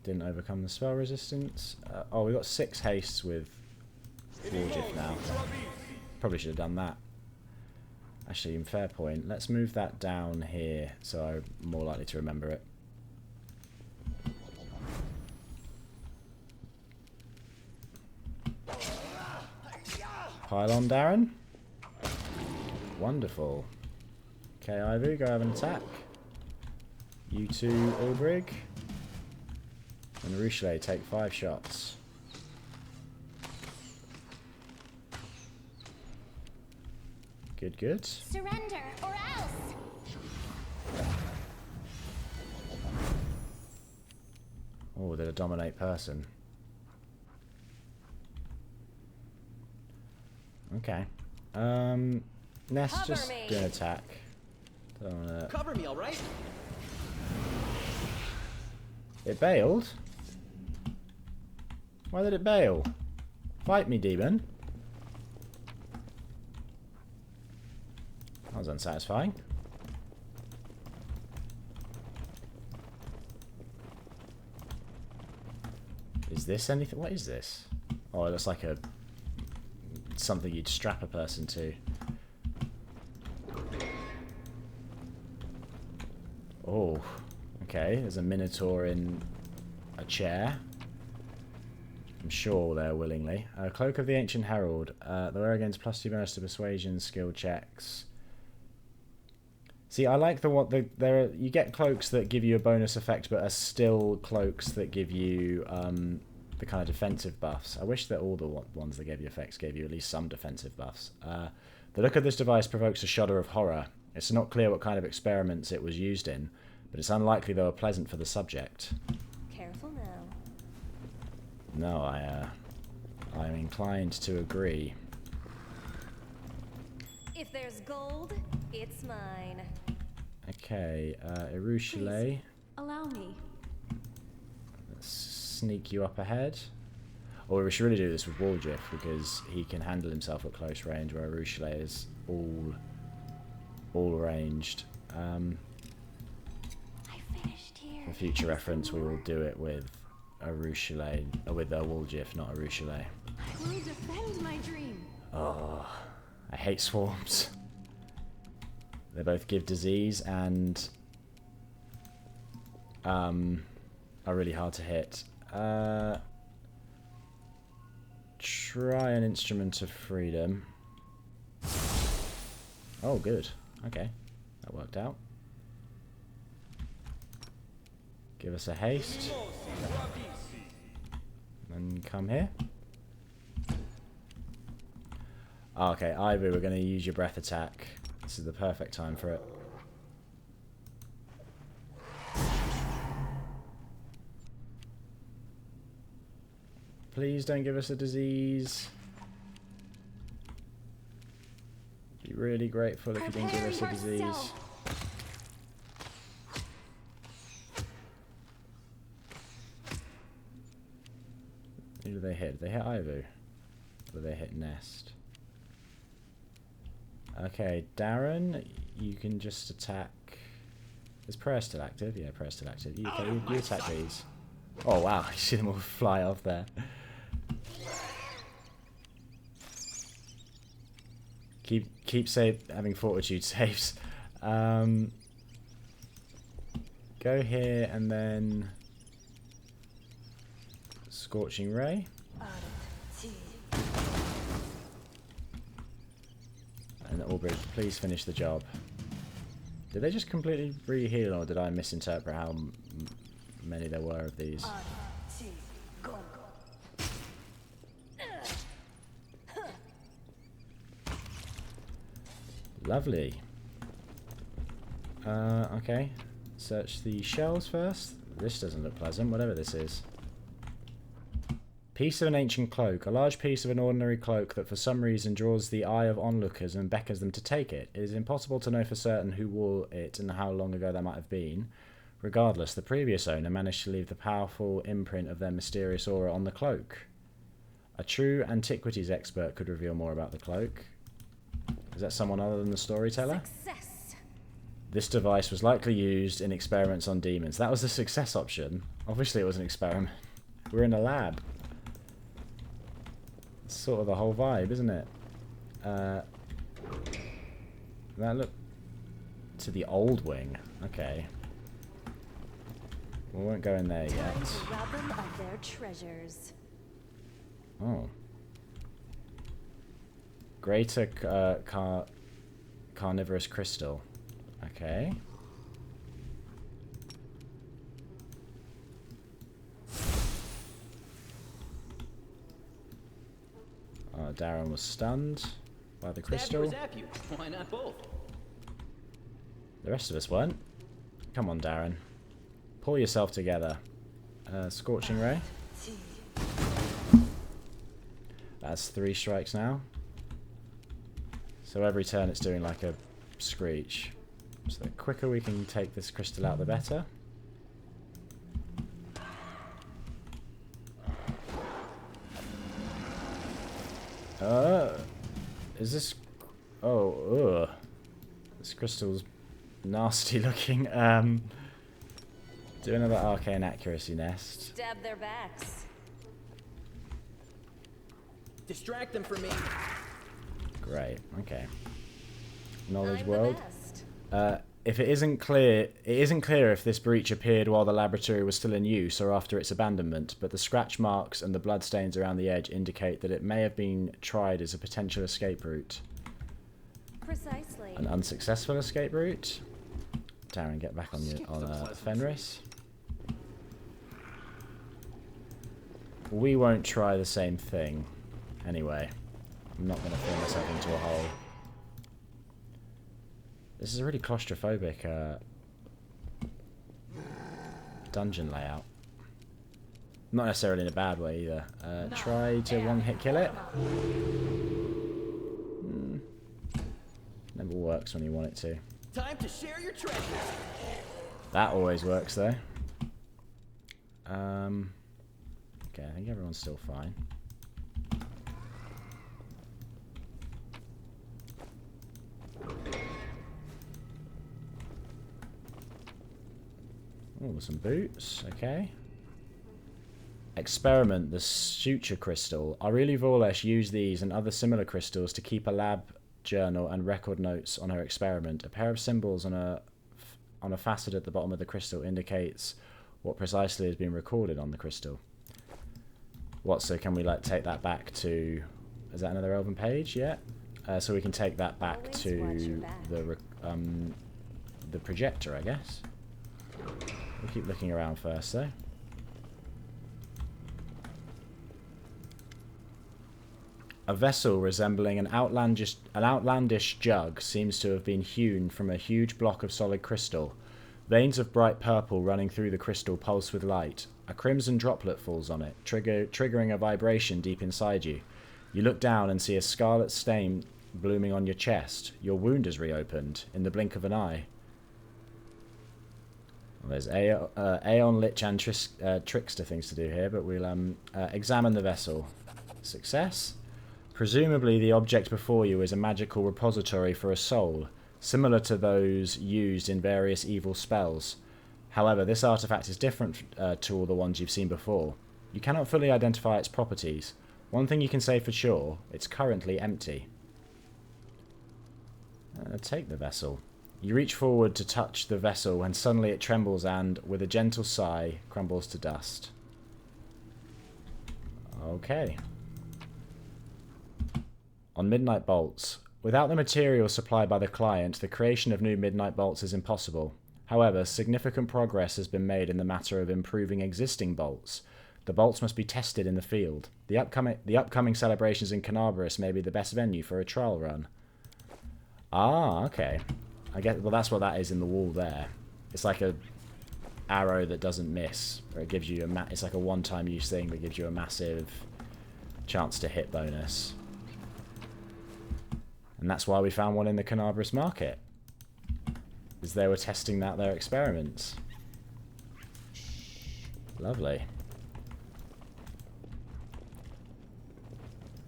Speaker 1: Didn't overcome the spell resistance. Oh, we got 6 hastes with Woolgif now. Probably should have done that. Actually, in fair point, let's move that down here so I'm more likely to remember it. Pile on, Darren. Wonderful. Okay, Ivy, go have an attack. You two, Albrig. And Areelu, take 5 shots. Good, good.
Speaker 5: Surrender or else.
Speaker 1: Oh, they're a dominate person. Okay. Nest
Speaker 5: Cover
Speaker 1: just
Speaker 5: me.
Speaker 1: do an attack.
Speaker 7: Cover me, all right?
Speaker 1: It bailed? Why did it bail? Fight me, demon. That was unsatisfying. Is this anything? What is this? Oh, it looks like a something you'd strap a person to. Oh, okay. There's a minotaur in a chair. I'm sure there willingly. Cloak of the Ancient Herald. The wearer gains +2 bonus to persuasion skill checks. See, I like you get cloaks that give you a bonus effect, but are still cloaks that give you the kind of defensive buffs. I wish that all the ones that gave you effects gave you at least some defensive buffs. The look of this device provokes a shudder of horror. It's not clear what kind of experiments it was used in, but it's unlikely they were pleasant for the subject.
Speaker 8: Careful now.
Speaker 1: No, I'm inclined to agree.
Speaker 8: If there's gold, it's mine.
Speaker 1: Okay, Areelu.
Speaker 3: Allow me.
Speaker 1: Let's sneak you up ahead. Or we should really do this with Woljif, because he can handle himself at close range, where Areelu is all ranged.
Speaker 5: I finished here.
Speaker 1: For future reference, we will do it with Areelu, with Woljif, not Areelu.
Speaker 3: I will defend my dream.
Speaker 1: Oh, I hate swarms. They both give disease and are really hard to hit. Try an instrument of freedom. Oh, good. Okay, that worked out. Give us a haste. And come here. Oh, okay, Ivy, we're going to use your breath attack. This is the perfect time for it. Please don't give us a disease. Be really grateful if you didn't give us a disease. Who do they hit? Did they hit Ivu? Or did they hit Nest? Okay, Darren, you can just attack. Is prayer still active? Yeah, prayer's still active. You attack these. Oh wow, you see them all fly off there. Keep having fortitude saves. Go here and then Scorching Ray. And Aubrey, please finish the job. Did they just completely re-heal, or did I misinterpret how many there were of these? Lovely. Okay. Search the shells first. This doesn't look pleasant, whatever this is. Piece of an ancient cloak. A large piece of an ordinary cloak that for some reason draws the eye of onlookers and beckons them to take it. It is impossible to know for certain who wore it and how long ago that might have been. Regardless, the previous owner managed to leave the powerful imprint of their mysterious aura on the cloak. A true antiquities expert could reveal more about the cloak. Is that someone other than the storyteller?
Speaker 8: Success.
Speaker 1: This device was likely used in experiments on demons. That was the success option. Obviously it was an experiment. We're in a lab. It's sort of the whole vibe, isn't it? That look to the old wing. Okay. We won't go in there yet.
Speaker 8: Rob them of their treasures.
Speaker 1: Oh. Greater carnivorous crystal. Okay. Darren was stunned by the crystal.
Speaker 7: Why not both?
Speaker 1: The rest of us weren't. Come on, Darren. Pull yourself together. Scorching Ray. That's 3 strikes now. So every turn it's doing like a screech. So the quicker we can take this crystal out, the better. Is this... Oh, ugh. This crystal's nasty looking. Do another arcane accuracy nest.
Speaker 8: Stab their backs.
Speaker 7: Distract them from me.
Speaker 1: Great, okay. Knowledge
Speaker 8: I'm
Speaker 1: world.
Speaker 8: The best.
Speaker 1: If it isn't clear if this breach appeared while the laboratory was still in use or after its abandonment, but the scratch marks and the bloodstains around the edge indicate that it may have been tried as a potential escape route.
Speaker 8: Precisely.
Speaker 1: An unsuccessful escape route? Darren, get back on Fenris. We won't try the same thing. Anyway, I'm not going to throw myself into a hole. This is a really claustrophobic dungeon layout. Not necessarily in a bad way either. Try to one-hit kill it. Never works when you want it to.
Speaker 9: Time to share your treasures.
Speaker 1: That always works though. Okay, I think everyone's still fine. Oh, some boots. Okay. Experiment the suture crystal. Areelu Vorlesh used these and other similar crystals to keep a lab journal and record notes on her experiment. A pair of symbols on a facet at the bottom of the crystal indicates what precisely has been recorded on the crystal. What, so can we like take that back to... Is that another elven page? Yeah. So we can take that back to the projector, I guess. We'll keep looking around first though. A vessel resembling an outlandish jug seems to have been hewn from a huge block of solid crystal. Veins of bright purple running through the crystal pulse with light. A crimson droplet falls on it, triggering a vibration deep inside you. You look down and see a scarlet stain blooming on your chest. Your wound is reopened in the blink of an eye. Well, there's Aeon, Lich and Trickster things to do here, but we'll examine the vessel. Success? Presumably the object before you is a magical repository for a soul, similar to those used in various evil spells. However, this artifact is different to all the ones you've seen before. You cannot fully identify its properties. One thing you can say for sure, it's currently empty. Take the vessel. You reach forward to touch the vessel when suddenly it trembles and, with a gentle sigh, crumbles to dust. Okay. On midnight bolts. Without the material supplied by the client, the creation of new midnight bolts is impossible. However, significant progress has been made in the matter of improving existing bolts. The bolts must be tested in the field. The upcoming celebrations in Canaveris may be the best venue for a trial run. Ah, okay. I guess, well, that's what that is in the wall there. It's like a arrow that doesn't miss, or it gives you it's like a one-time use thing that gives you a massive chance to hit bonus. And that's why we found one in the Canaveris market, is they were testing out their experiments. Lovely.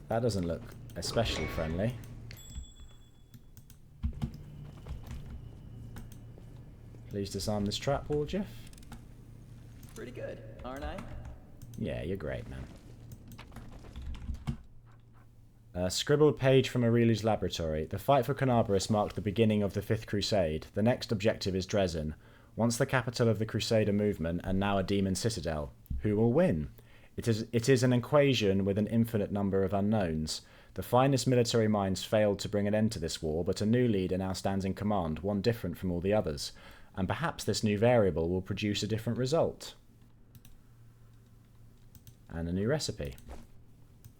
Speaker 1: That doesn't look especially friendly. Please disarm this trap wall, Jeff.
Speaker 9: Pretty good, aren't I?
Speaker 1: Yeah, you're great, man. A scribbled page from Areelu's laboratory. The fight for Canaveris marked the beginning of the Fifth Crusade. The next objective is Dresden, once the capital of the Crusader movement and now a demon citadel. Who will win? It is an equation with an infinite number of unknowns. The finest military minds failed to bring an end to this war, but a new leader now stands in command, one different from all the others. And perhaps this new variable will produce a different result. And a new recipe,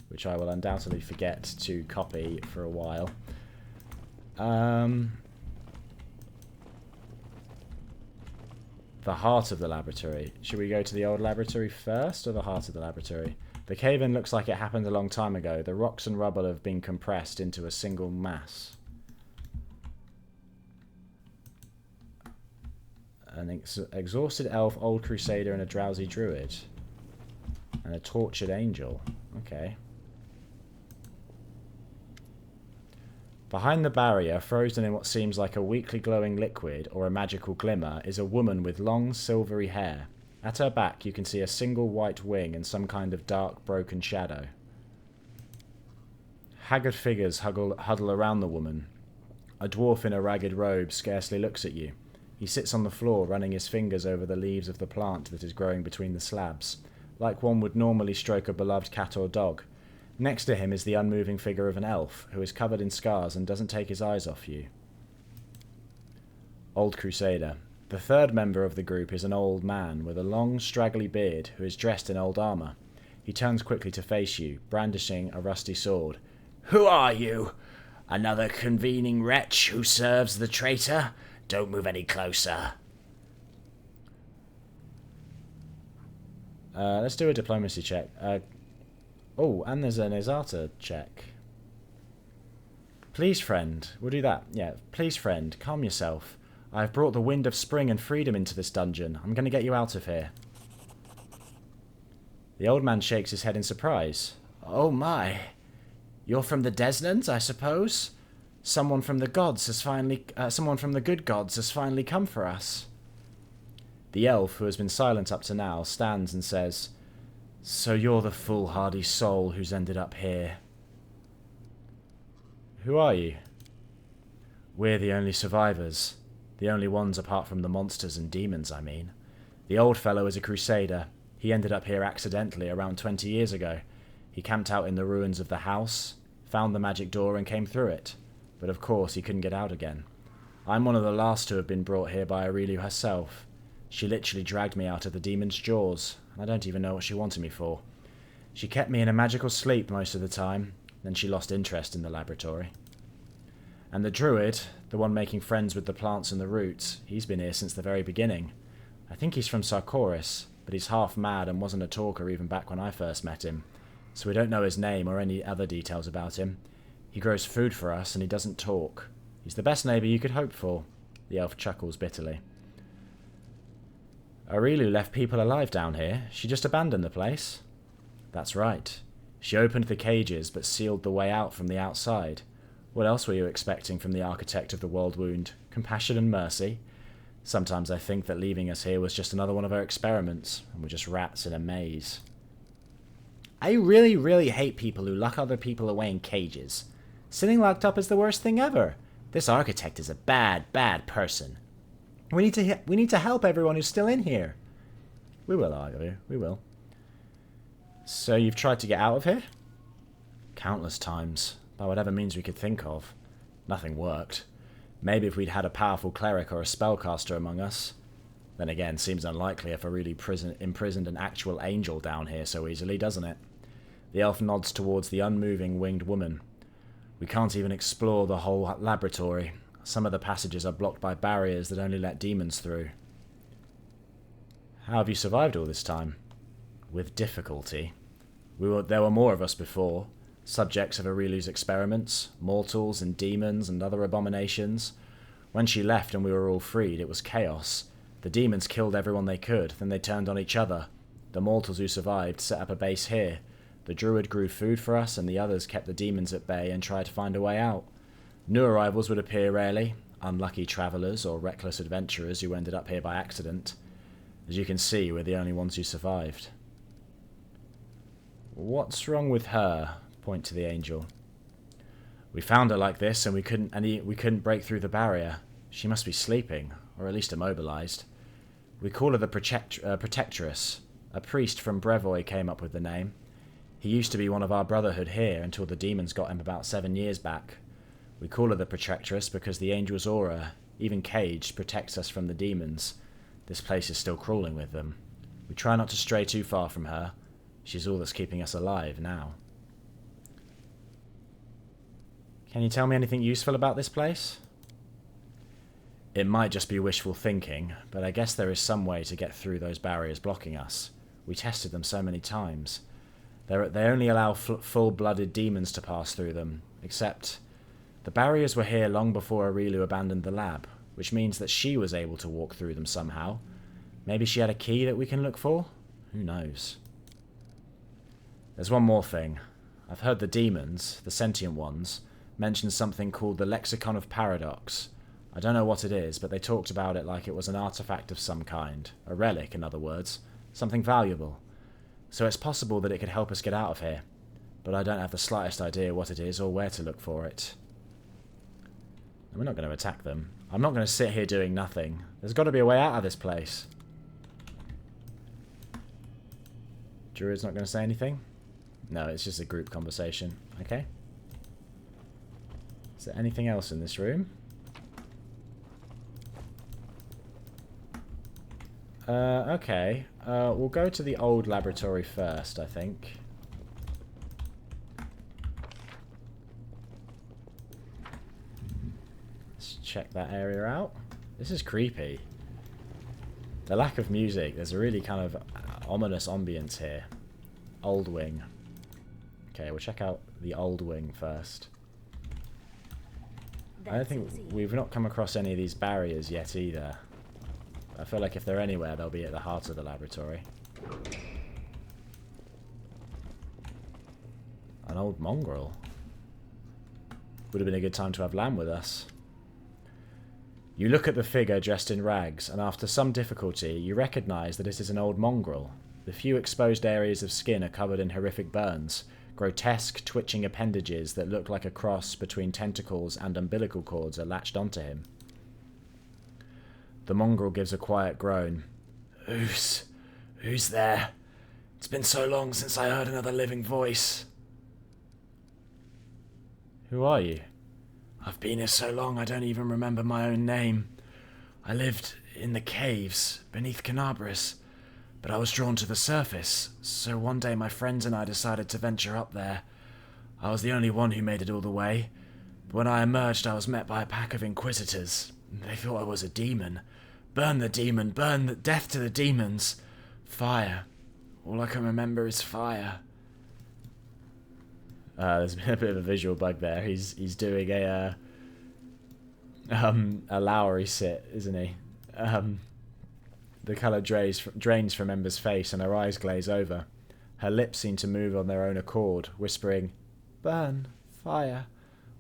Speaker 1: which I will undoubtedly forget to copy for a while. The heart of the laboratory. Should we go to the old laboratory first, or the heart of the laboratory? The cave-in looks like it happened a long time ago. The rocks and rubble have been compressed into a single mass. An exhausted elf, old crusader, and a drowsy druid. And a tortured angel. Okay. Behind the barrier, frozen in what seems like a weakly glowing liquid or a magical glimmer, is a woman with long, silvery hair. At her back, you can see a single white wing and some kind of dark, broken shadow. Haggard figures huddle around the woman. A dwarf in a ragged robe scarcely looks at you. He sits on the floor, running his fingers over the leaves of the plant that is growing between the slabs, like one would normally stroke a beloved cat or dog. Next to him is the unmoving figure of an elf, who is covered in scars and doesn't take his eyes off you. Old Crusader. The third member of the group is an old man with a long, straggly beard who is dressed in old armour. He turns quickly to face you, brandishing a rusty sword. "Who are you? Another convening wretch who serves the traitor? Don't move any closer." Let's do a diplomacy check. Oh, and there's an Azata check. Please, friend. We'll do that. Yeah, please, friend, calm yourself. I have brought the wind of spring and freedom into this dungeon. I'm going to get you out of here. The old man shakes his head in surprise. Oh my. You're from the Desnans, I suppose? Someone from the gods has finally... someone from the good gods has finally come for us. The elf, who has been silent up to now, stands and says, "So you're the foolhardy soul who's ended up here." "Who are you?" "We're the only survivors. The only ones apart from the monsters and demons, I mean. The old fellow is a crusader. He ended up here accidentally around 20 years ago. He camped out in the ruins of the house, found the magic door and came through it. But of course he couldn't get out again. I'm one of the last to have been brought here by Areelu herself. She literally dragged me out of the demon's jaws, and I don't even know what she wanted me for. She kept me in a magical sleep most of the time, then she lost interest in the laboratory. And the druid, the one making friends with the plants and the roots, he's been here since the very beginning. I think he's from Sarkoris, but he's half mad and wasn't a talker even back when I first met him, so we don't know his name or any other details about him. He grows food for us and he doesn't talk. He's the best neighbour you could hope for." The elf chuckles bitterly. "Areelu left people alive down here. She just abandoned the place." "That's right. She opened the cages but sealed the way out from the outside. What else were you expecting from the architect of the world wound? Compassion and mercy? Sometimes I think that leaving us here was just another one of her experiments, and we're just rats in a maze." "I really, really hate people who lock other people away in cages. Sitting locked up is the worst thing ever. This architect is a bad, bad person. We need to help everyone who's still in here." "We will, Argo. We will." "So you've tried to get out of here?" "Countless times, by whatever means we could think of. Nothing worked. Maybe if we'd had a powerful cleric or a spellcaster among us. Then again, seems unlikely if I really imprisoned an actual angel down here so easily, doesn't it?" The elf nods towards the unmoving winged woman. "We can't even explore the whole laboratory. Some of the passages are blocked by barriers that only let demons through." "How have you survived all this time?" "With difficulty. There were more of us before. Subjects of Areelu's experiments, mortals and demons and other abominations. When she left and we were all freed, it was chaos. The demons killed everyone they could, then they turned on each other. The mortals who survived set up a base here. The druid grew food for us, and the others kept the demons at bay and tried to find a way out. New arrivals would appear rarely, unlucky travellers or reckless adventurers who ended up here by accident. As you can see, we're the only ones who survived." "What's wrong with her?" Point to the angel. "We found her like this, and we couldn't break through the barrier. She must be sleeping, or at least immobilized. We call her the Protectress. A priest from Brevoy came up with the name. He used to be one of our brotherhood here until the demons got him about 7 years back. We call her the Protectress because the angel's aura, even caged, protects us from the demons. This place is still crawling with them. We try not to stray too far from her. She's all that's keeping us alive now." "Can you tell me anything useful about this place?" "It might just be wishful thinking, but I guess there is some way to get through those barriers blocking us. We tested them so many times. They only allow full-blooded demons to pass through them, except the barriers were here long before Areelu abandoned the lab, which means that she was able to walk through them somehow. Maybe she had a key that we can look for? Who knows?" "There's one more thing. I've heard the demons, the sentient ones, mention something called the Lexicon of Paradox. I don't know what it is, but they talked about it like it was an artifact of some kind. A relic, in other words. Something valuable. So it's possible that it could help us get out of here. But I don't have the slightest idea what it is or where to look for it." And we're not going to attack them. I'm not going to sit here doing nothing. There's got to be a way out of this place. Druid's not going to say anything? No, it's just a group conversation. Okay. Is there anything else in this room? Okay. We'll go to the old laboratory first, I think. Let's check that area out. This is creepy. The lack of music. There's a really kind of ominous ambience here. Old wing. Okay, we'll check out the old wing first. I don't think we've not come across any of these barriers yet either. I feel like if they're anywhere, they'll be at the heart of the laboratory. An old mongrel. Would have been a good time to have Lamb with us. You look at the figure dressed in rags, and after some difficulty, you recognise that it is an old mongrel. The few exposed areas of skin are covered in horrific burns, grotesque, twitching appendages that look like a cross between tentacles and umbilical cords are latched onto him. The mongrel gives a quiet groan. Who's there? It's been so long since I heard another living voice. Who are you? I've been here so long I don't even remember my own name. I lived in the caves beneath Canabris, but I was drawn to the surface, so one day my friends and I decided to venture up there. I was the only one who made it all the way, but when I emerged I was met by a pack of inquisitors. They thought I was a demon. Burn the demon, death to the demons. Fire. All I can remember is fire. There's been a bit of a visual bug there. He's doing a Lowry sit, isn't he? The colour drains from Ember's face and her eyes glaze over. Her lips seem to move on their own accord, whispering, "Burn, fire.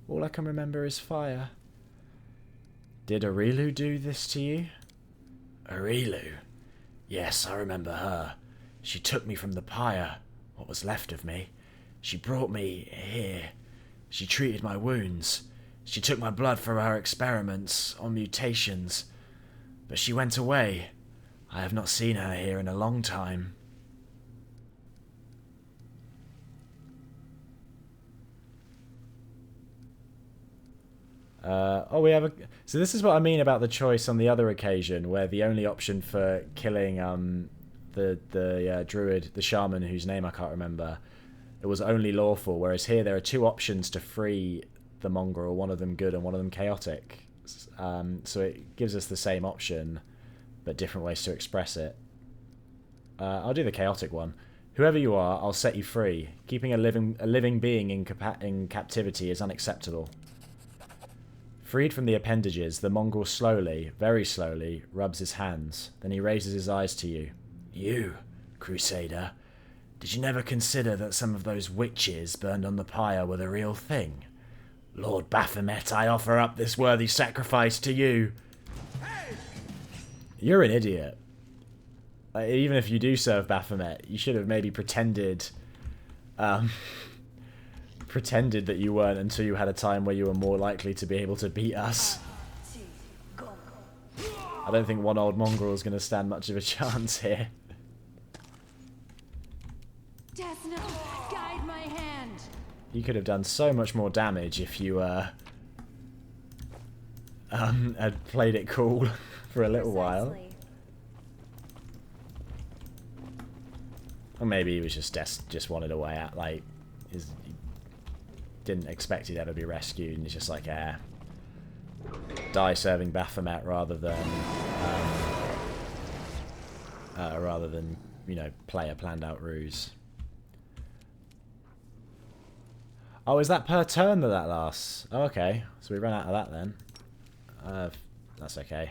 Speaker 1: All I can remember is fire." Did Areelu do this to you? Areelu? Yes, I remember her. She took me from the pyre, what was left of me. She brought me here. She treated my wounds. She took my blood for her experiments on mutations. But she went away. I have not seen her here in a long time. We have a... So this is what I mean about the choice on the other occasion, where the only option for killing the druid, the shaman, whose name I can't remember, it was only lawful, whereas here there are two options to free the mongrel, one of them good and one of them chaotic. So it gives us the same option, but different ways to express it. I'll do the chaotic one. Whoever you are, I'll set you free. Keeping a living being in captivity is unacceptable. Freed from the appendages, the mongrel slowly, very slowly, rubs his hands. Then he raises his eyes to you. You, Crusader, did you never consider that some of those witches burned on the pyre were the real thing? Lord Baphomet, I offer up this worthy sacrifice to you. Hey! You're an idiot. Even if you do serve Baphomet, you should have maybe pretended that you weren't until you had a time where you were more likely to be able to beat us. I don't think one old mongrel is going to stand much of a chance here.
Speaker 3: Desno, guide my hand.
Speaker 1: You could have done so much more damage if you had played it cool for a little while. Or maybe he was just wanted a way out, like he didn't expect he'd ever be rescued, and he's just like, die serving Baphomet rather than you know, play a planned out ruse. Oh, is that per turn that lasts? Oh, okay. So we ran out of that then. That's okay.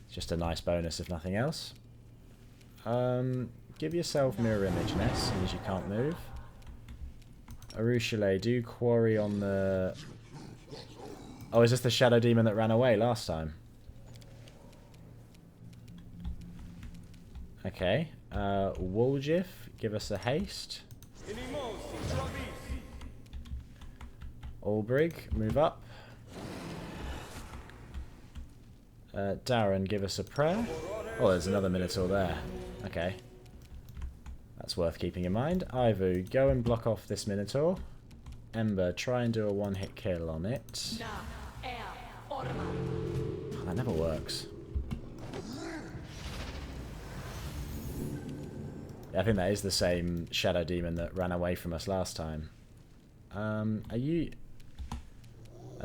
Speaker 1: It's just a nice bonus if nothing else. Give yourself mirror image, Ness, seeing as you can't move. Arushale, do quarry on the... Oh, is this the shadow demon that ran away last time? Okay. Woljif, give us a haste. Ulbrig, move up. Darren, give us a prayer. Oh, there's another Minotaur there. Okay. That's worth keeping in mind. Ivu, go and block off this Minotaur. Ember, try and do a one-hit kill on it. Oh, that never works. Yeah, I think that is the same shadow demon that ran away from us last time. Are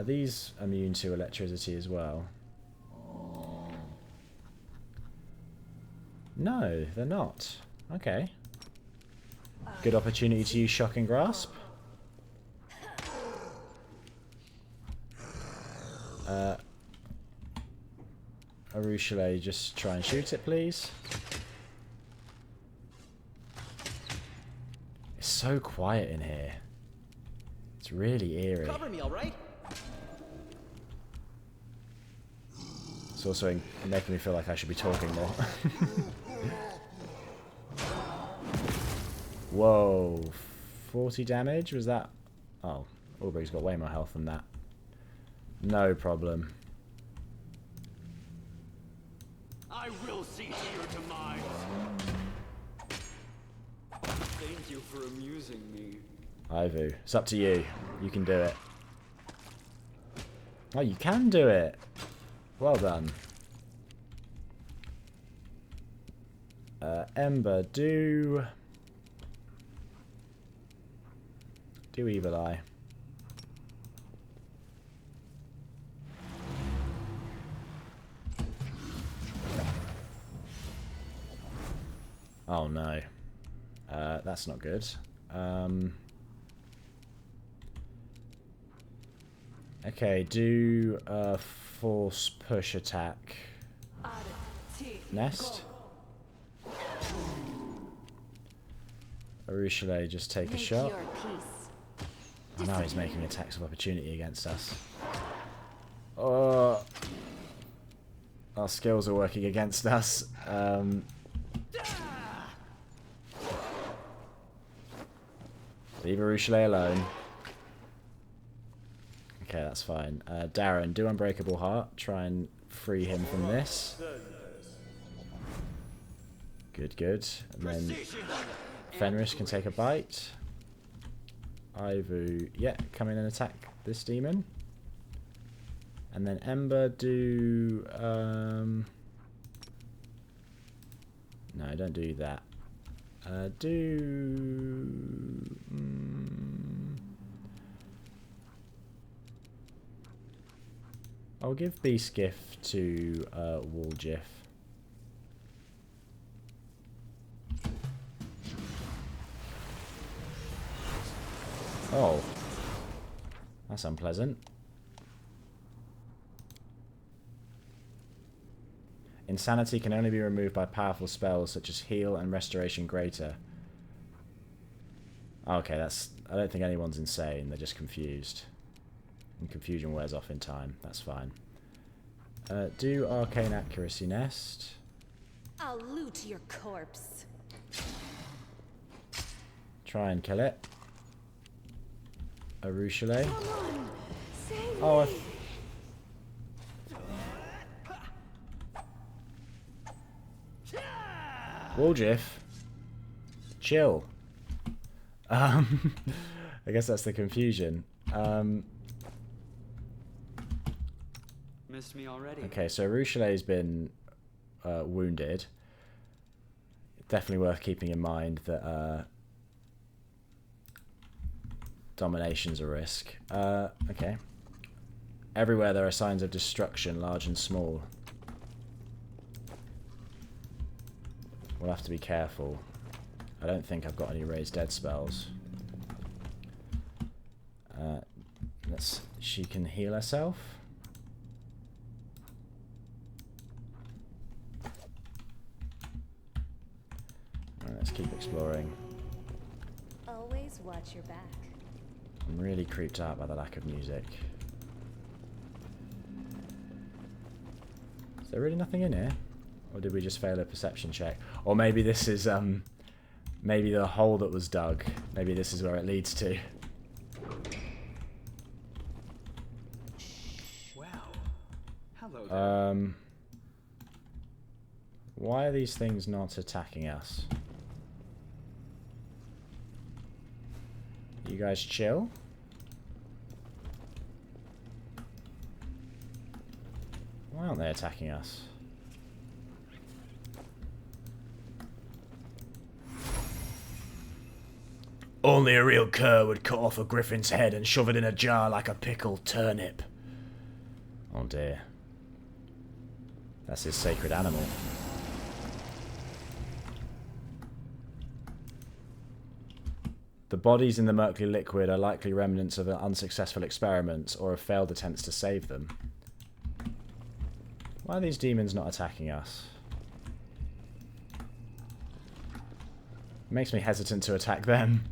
Speaker 1: these immune to electricity as well? No, they're not. Okay. Good opportunity to use Shock and Grasp. Areelu, just try and shoot it, please. It's so quiet in here. It's really eerie.
Speaker 9: Cover me, all right?
Speaker 1: It's also making me feel like I should be talking more. Whoa. 40 damage? Was that... Oh, Aubrey's got way more health than that. No problem.
Speaker 10: I will see to your demise.
Speaker 6: Thank you for amusing me.
Speaker 1: Ivu, it's up to you. You can do it. Oh, you can do it. Well done. Ember, do Evil Eye. Oh no. That's not good. Okay, do a force push attack. Nest. Areelu, just take a shot. Oh, now he's making attacks of opportunity against us. Oh, our skills are working against us. Leave Areelu alone. Okay, that's fine. Darren, do Unbreakable Heart. Try and free him from this. Good, good. And then Fenris can take a bite. Ivu, yeah, come in and attack this demon. And then Ember, do... No, don't do that. I'll give Beast Gift to Wooljiff. Oh. That's unpleasant. Insanity can only be removed by powerful spells such as Heal and Restoration Greater. Okay, that's... I don't think anyone's insane, they're just confused. And confusion wears off in time, that's fine. Do Arcane Accuracy Nest.
Speaker 8: I'll loot your corpse.
Speaker 1: Try and kill it. Areelu. Oh, Wooljiff. Chill. I guess that's the confusion.
Speaker 6: Missed me already.
Speaker 1: Okay, so Areelu's been wounded. Definitely worth keeping in mind that domination's a risk. Okay. Everywhere there are signs of destruction, large and small. We'll have to be careful. I don't think I've got any raised dead spells. She can heal herself. Alright, let's keep exploring.
Speaker 8: Always watch your back.
Speaker 1: I'm really creeped out by the lack of music. Is there really nothing in here? Or did we just fail a perception check? Or maybe this is, maybe the hole that was dug. Maybe this is where it leads to.
Speaker 6: Wow. Hello there.
Speaker 1: Why are these things not attacking us? You guys chill? Why aren't they attacking us? Only a real cur would cut off a griffin's head and shove it in a jar like a pickled turnip. Oh dear. That's his sacred animal. The bodies in the murky liquid are likely remnants of unsuccessful experiments or of failed attempts to save them. Why are these demons not attacking us? It makes me hesitant to attack them.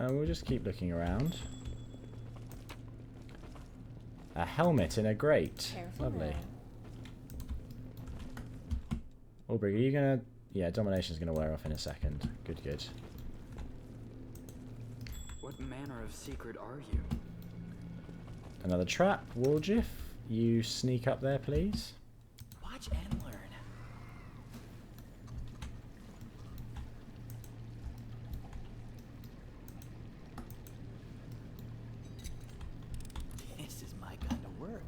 Speaker 1: We'll just keep looking around. A helmet in a grate.
Speaker 8: Careful
Speaker 1: Lovely.
Speaker 8: now.
Speaker 1: Ulbrich, are you gonna... Yeah, domination's gonna wear off in a second. Good, good.
Speaker 6: What manner of secret are you?
Speaker 1: Another trap. Woljif, you sneak up there, please.
Speaker 9: Watch and learn. This is my kind of work.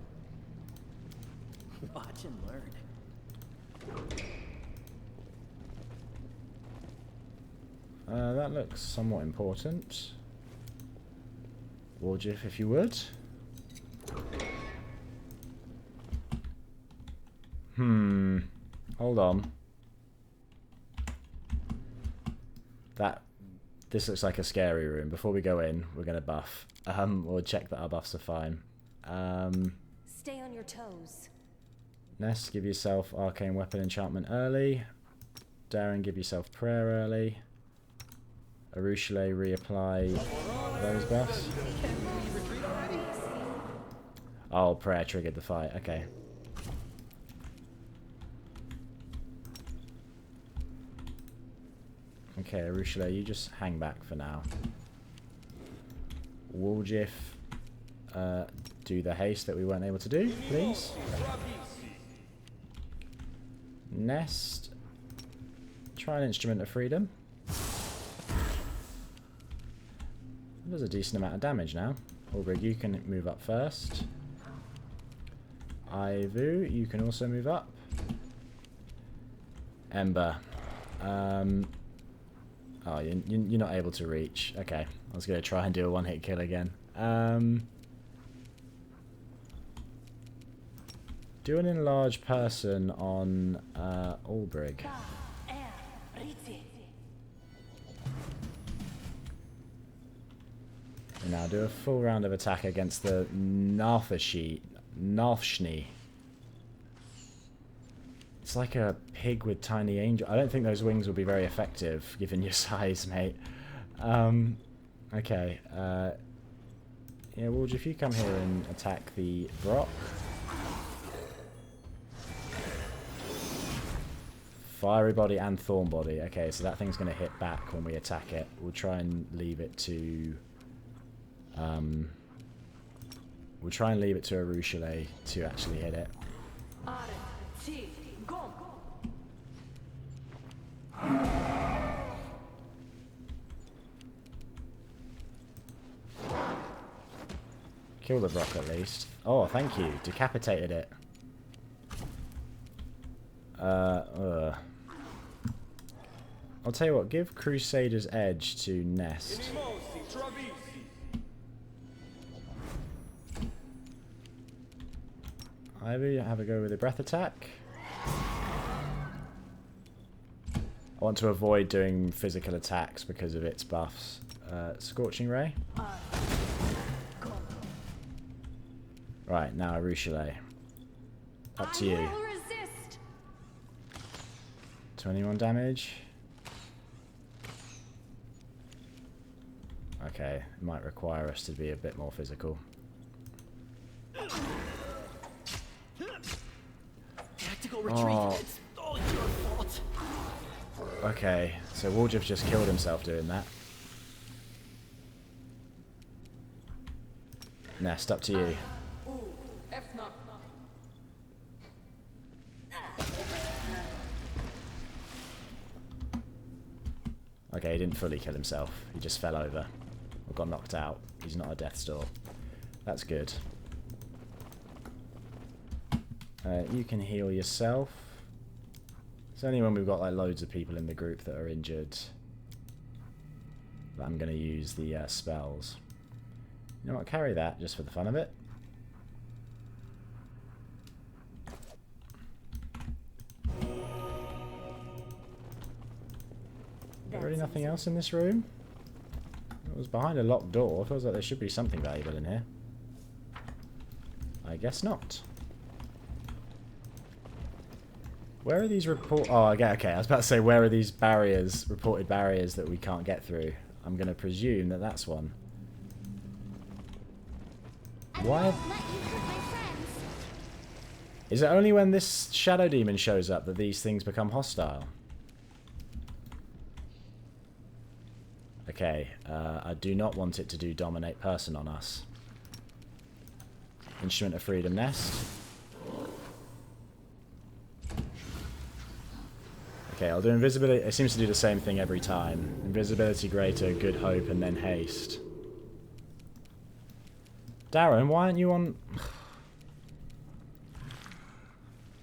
Speaker 9: Watch and learn.
Speaker 1: That looks somewhat important. Woljif, if you would. Hold on. This looks like a scary room. Before we go in, we're gonna buff. We'll check that our buffs are fine.
Speaker 8: Stay on your toes.
Speaker 1: Nest, give yourself arcane weapon enchantment early. Darren, give yourself prayer early. Arushale, reapply those buffs. Oh, prayer triggered the fight. Okay. Okay, Arushale, you just hang back for now. Woljif, do the haste that we weren't able to do, please. Nest, try an instrument of freedom. That does a decent amount of damage now. Ulbrich, you can move up first. Ivu, you can also move up. Ember. Oh, you're not able to reach. Okay, I was going to try and do a one-hit kill again. Do an enlarged person on Ulbrich. And now do a full round of attack against the Narfshni. It's like a pig with tiny angel. I don't think those wings will be very effective, given your size, mate. Okay. Yeah, Wolge, if you come here and attack the Brock. Fiery body and thorn body. Okay, so that thing's going to hit back when we attack it. We'll try and leave it to... we'll try and leave it to Arushale to actually hit it. Kill the Brock at least. Oh, thank you. Decapitated it. I'll tell you what, give Crusader's Edge to Nest. Ivy, have a go with a breath attack. I want to avoid doing physical attacks because of its buffs. Scorching Ray. Right, now Arushale. Up to you. 21 damage. Okay, it might require us to be a bit more physical.
Speaker 9: Tactical retreat. It's all your fault.
Speaker 1: Okay, so Woljif just killed himself doing that. Nest, up to you. Okay, he didn't fully kill himself. He just fell over. Or got knocked out. He's not a death's door. That's good. You can heal yourself. It's only when we've got like loads of people in the group that are injured that I'm going to use the spells. You know what? Carry that just for the fun of it. Is there really nothing else in this room? It was behind a locked door. Feels like there should be something valuable in here. I guess not. Where are these report? Oh, okay. I was about to say, where are these barriers, reported barriers that we can't get through? I'm going to presume that that's one. Why? Is it only when this shadow demon shows up that these things become hostile? Okay, I do not want it to do dominate person on us. Instrument of Freedom Nest. Okay, I'll do invisibility. It seems to do the same thing every time. Invisibility greater, good hope, and then haste. Darren, why aren't you on...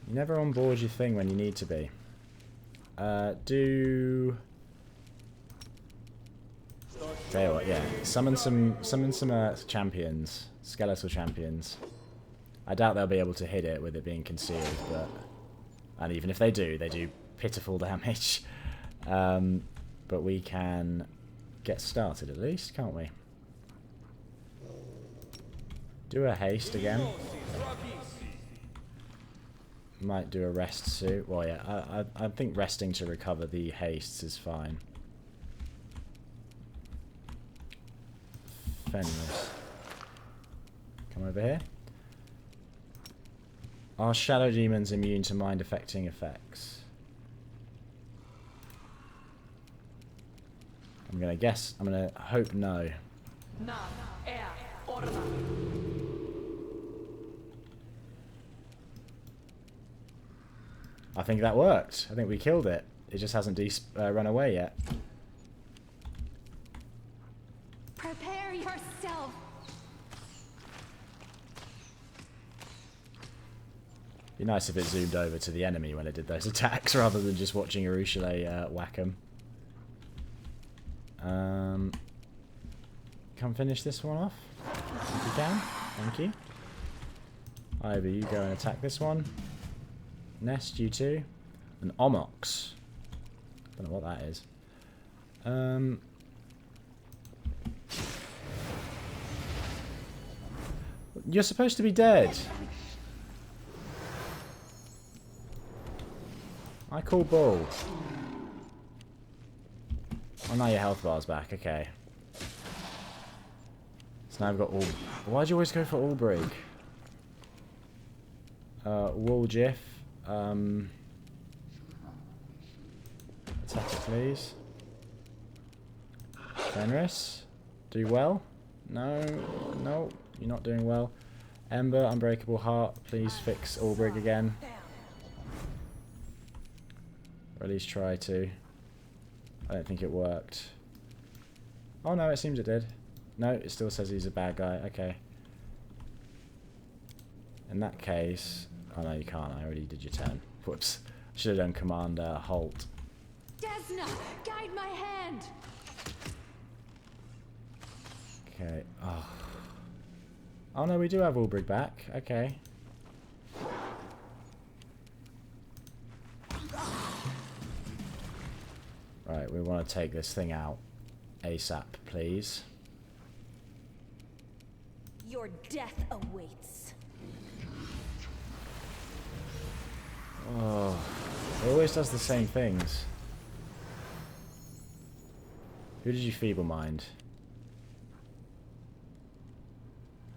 Speaker 1: You're never on board your thing when you need to be. Do... Tell you what, yeah. Summon some champions. Skeletal champions. I doubt they'll be able to hit it with it being concealed, but... And even if they do pitiful damage. But we can get started at least, can't we? Do a haste again. Might do a rest suit. Well, yeah, I think resting to recover the hastes is fine. Fenris. Come over here. Are shadow demons immune to mind affecting effects? I'm gonna guess. I'm gonna hope no. I think that worked. I think we killed it. It just hasn't run away yet.
Speaker 3: Prepare yourself.
Speaker 1: Be nice if it zoomed over to the enemy when it did those attacks rather than just watching Areelu whack them. Come finish this one off if you can. Thank you. Ivy, you go and attack this one. Nest, you two. An Omox. Don't know what that is. You're supposed to be dead. I call bull. Oh, now your health bar's back. Okay. So now I've got all... Why'd you always go for Ulbrig? Wool Jiff. Attack it, please. Fenris. Do well? No. No. You're not doing well. Ember, Unbreakable Heart. Please fix Ulbrig again. Or at least try to. I don't think it worked. Oh no, it seems it did. No, it still says he's a bad guy. Okay. In that case... Oh no, you can't. I already did your turn. Whoops. Should have done Command Halt.
Speaker 3: Desna, guide my hand.
Speaker 1: Okay. Oh. Oh no, we do have Ulbrig back. Okay. Right, we want to take this thing out ASAP, please.
Speaker 8: Your death awaits.
Speaker 1: Oh, it always does the same things. Who did you feeble mind?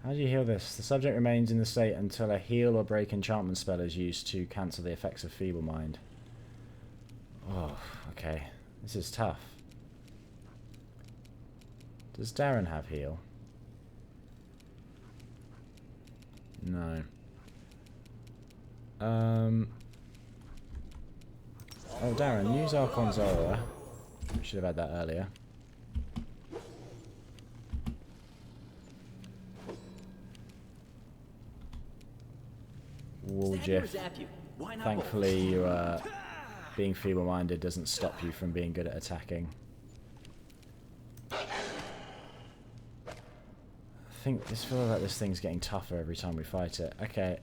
Speaker 1: How do you heal this? The subject remains in the state until a heal or break enchantment spell is used to cancel the effects of feeble mind. Oh, okay. This is tough. Does Darren have heal? No. Oh, Darren, use Archon Zora. We should have had that earlier. wall
Speaker 9: Stab you or
Speaker 1: gif.
Speaker 9: zap you? Why not
Speaker 1: Thankfully, you, being feeble-minded doesn't stop you from being good at attacking. I think this feels like this thing's getting tougher every time we fight it. Okay,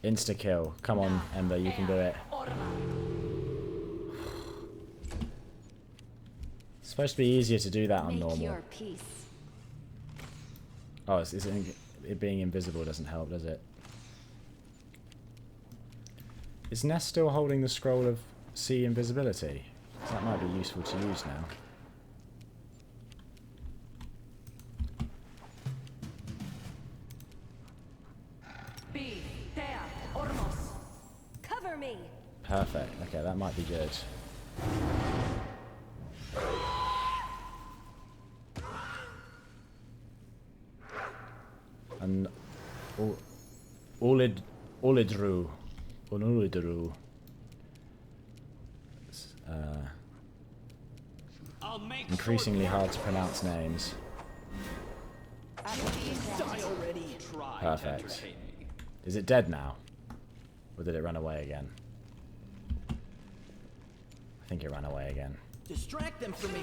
Speaker 1: insta-kill. Come on, Ember, you can do it. It's supposed to be easier to do that on normal.
Speaker 3: Your peace.
Speaker 1: Oh, it being invisible doesn't help, does it? Is Ness still holding the scroll of sea invisibility? That might be useful to use now.
Speaker 8: Cover me.
Speaker 1: Perfect. Okay, that might be good. And Olidru. Increasingly hard to pronounce names.
Speaker 9: Die already.
Speaker 1: Perfect. Is it dead now? Or did it run away again? I think it ran away again.
Speaker 9: Distract them from me.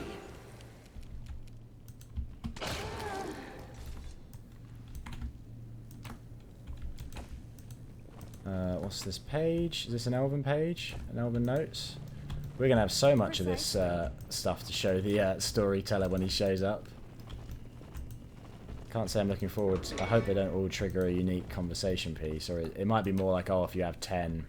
Speaker 1: What's this page? Is this an Elven page? An Elven notes? We're going to have so much of this stuff to show the storyteller when he shows up. Can't say I'm looking forward to... I hope they don't all trigger a unique conversation piece, or it might be more like, oh, if you have 10.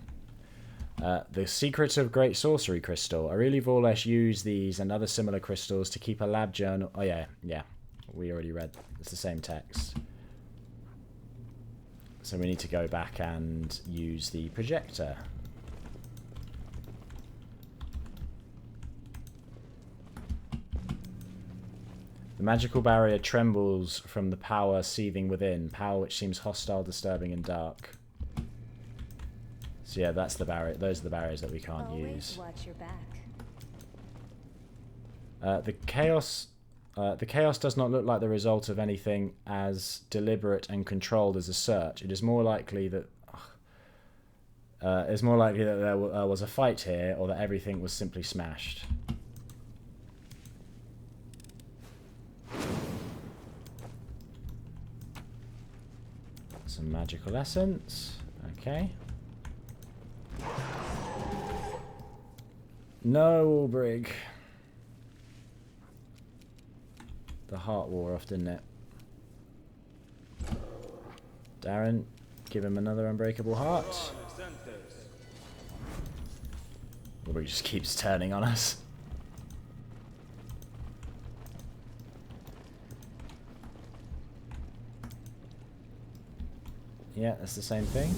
Speaker 1: The Secrets of Great Sorcery Crystal. Areelu Vorlesh used these and other similar crystals to keep a lab journal... Oh, yeah. We already read. It's the same text. So we need to go back and use the projector. The magical barrier trembles from the power seething within, power which seems hostile, disturbing, and dark. So yeah, that's the barrier. Those are the barriers that we can't use.
Speaker 8: Watch your back.
Speaker 1: The chaos does not look like the result of anything as deliberate and controlled as a search. It is more likely that there was a fight here, or that everything was simply smashed. Some magical essence. Okay. No, Brig. The heart wore off, didn't it? Darren, give him another unbreakable heart. Brig just keeps turning on us. Yeah, that's the same thing.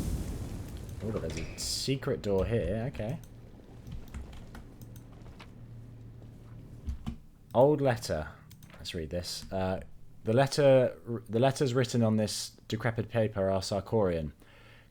Speaker 1: Oh, but there's a secret door here. Okay. Old letter. Let's read this. The letters written on this decrepit paper are Sarkorian.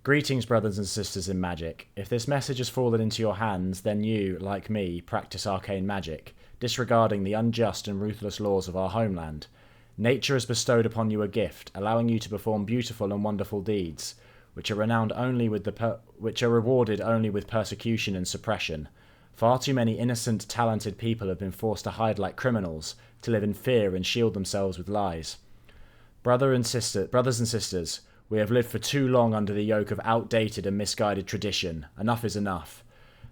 Speaker 1: Greetings, brothers and sisters in magic. If this message has fallen into your hands, then you, like me, practice arcane magic, disregarding the unjust and ruthless laws of our homeland. Nature has bestowed upon you a gift, allowing you to perform beautiful and wonderful deeds, which are rewarded only with persecution and suppression. Far too many innocent, talented people have been forced to hide like criminals, to live in fear and shield themselves with lies. Brothers and sisters, we have lived for too long under the yoke of outdated and misguided tradition. Enough is enough.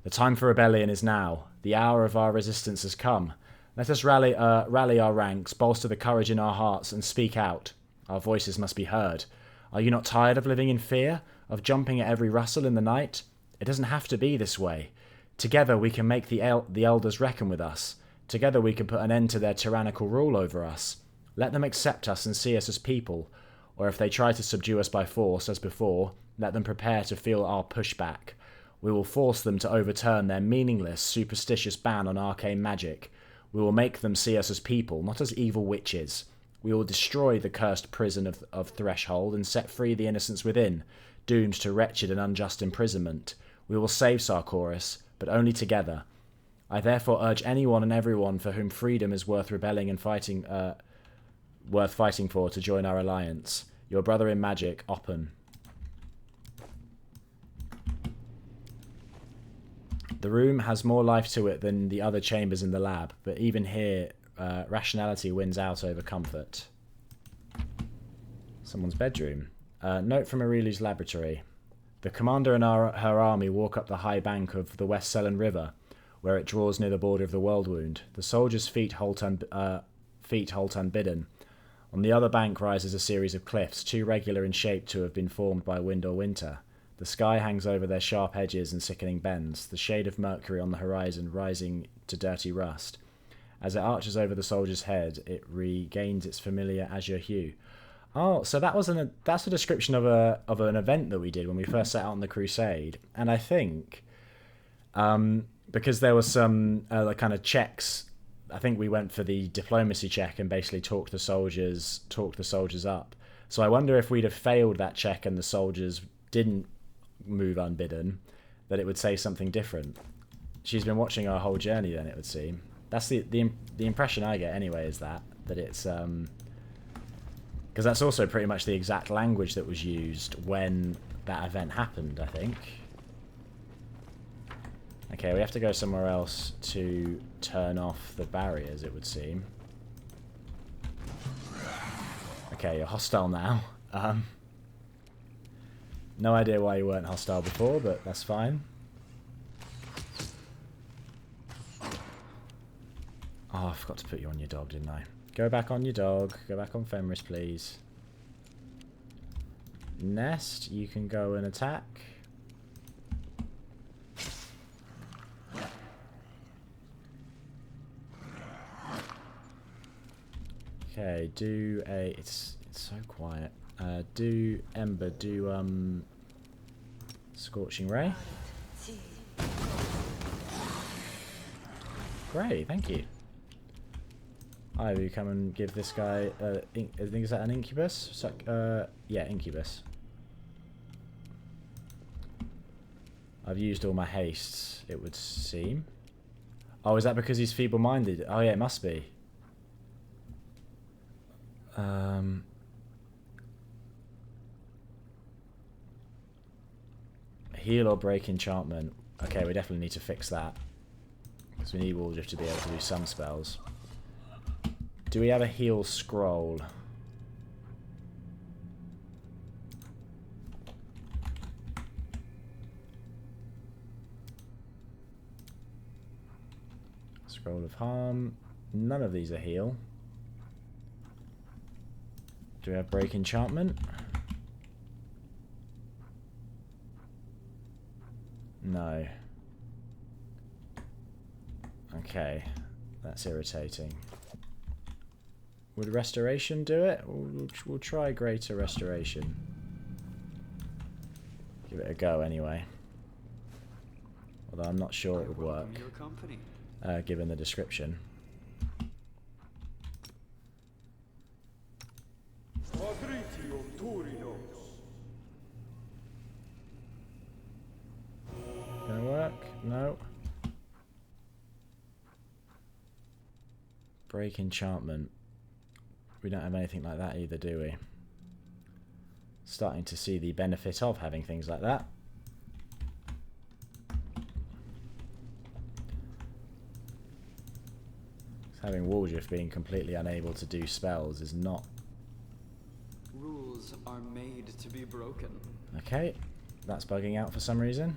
Speaker 1: The time for rebellion is now. The hour of our resistance has come. Let us rally our ranks, bolster the courage in our hearts, and speak out. Our voices must be heard. Are you not tired of living in fear, of jumping at every rustle in the night? It doesn't have to be this way. Together we can make the elders reckon with us. Together we can put an end to their tyrannical rule over us. Let them accept us and see us as people, or if they try to subdue us by force, as before, let them prepare to feel our pushback. We will force them to overturn their meaningless, superstitious ban on arcane magic. We will make them see us as people, not as evil witches. We will destroy the cursed prison of Threshold and set free the innocents within, doomed to wretched and unjust imprisonment. We will save Sarkoris, but only together. I therefore urge anyone and everyone for whom freedom is worth rebelling and fighting worth fighting for to join our alliance. Your brother in magic, Oppen. The room has more life to it than the other chambers in the lab, but even here, rationality wins out over comfort. Someone's bedroom. Note from Areelu's laboratory. The commander and her army walk up the high bank of the West Selland River, where it draws near the border of the World Wound. The soldiers' feet halt unbidden. On the other bank rises a series of cliffs, too regular in shape to have been formed by wind or winter. The sky hangs over their sharp edges and sickening bends, the shade of Mercury on the horizon rising to dirty rust. As it arches over the soldier's head, it regains its familiar azure hue. Oh, so that's a description of an event that we did when we first set out on the crusade. And I think, because there was some kind of checks, I think we went for the diplomacy check and basically talked the soldiers up. So I wonder if we'd have failed that check and the soldiers didn't move unbidden, that it would say something different. She's been watching our whole journey then, it would seem. That's the impression I get anyway, is that it's because that's also pretty much the exact language that was used when that event happened, I think. Okay, we have to go somewhere else to turn off the barriers, it would seem. Okay, you're hostile now. No idea why you weren't hostile before, but that's fine. Oh, I forgot to put you on your dog, didn't I? Go back on your dog. Go back on Fenris, please. Nest, you can go and attack. Okay, do a... It's so quiet. Do Ember, do Scorching Ray. Great, thank you. Ivy, come and give this guy. I think, is that an incubus? So, yeah, incubus. I've used all my hastes, it would seem. Oh, is that because he's feeble-minded? Oh yeah, it must be. Heal or break enchantment. Okay, we definitely need to fix that. Because we need Waldriff to be able to do some spells. Do we have a heal scroll? Scroll of harm. None of these are heal. Do we have break enchantment? No. Okay, that's irritating. Would restoration do it? We'll try greater restoration. Give it a go anyway. Although I'm not sure it would work, given the description. Gonna work? No. Break enchantment. We don't have anything like that either, do we? Starting to see the benefit of having things like that. Having Waldriff being completely unable to do spells is not...
Speaker 6: Rules are made to be broken.
Speaker 1: Okay, that's bugging out for some reason.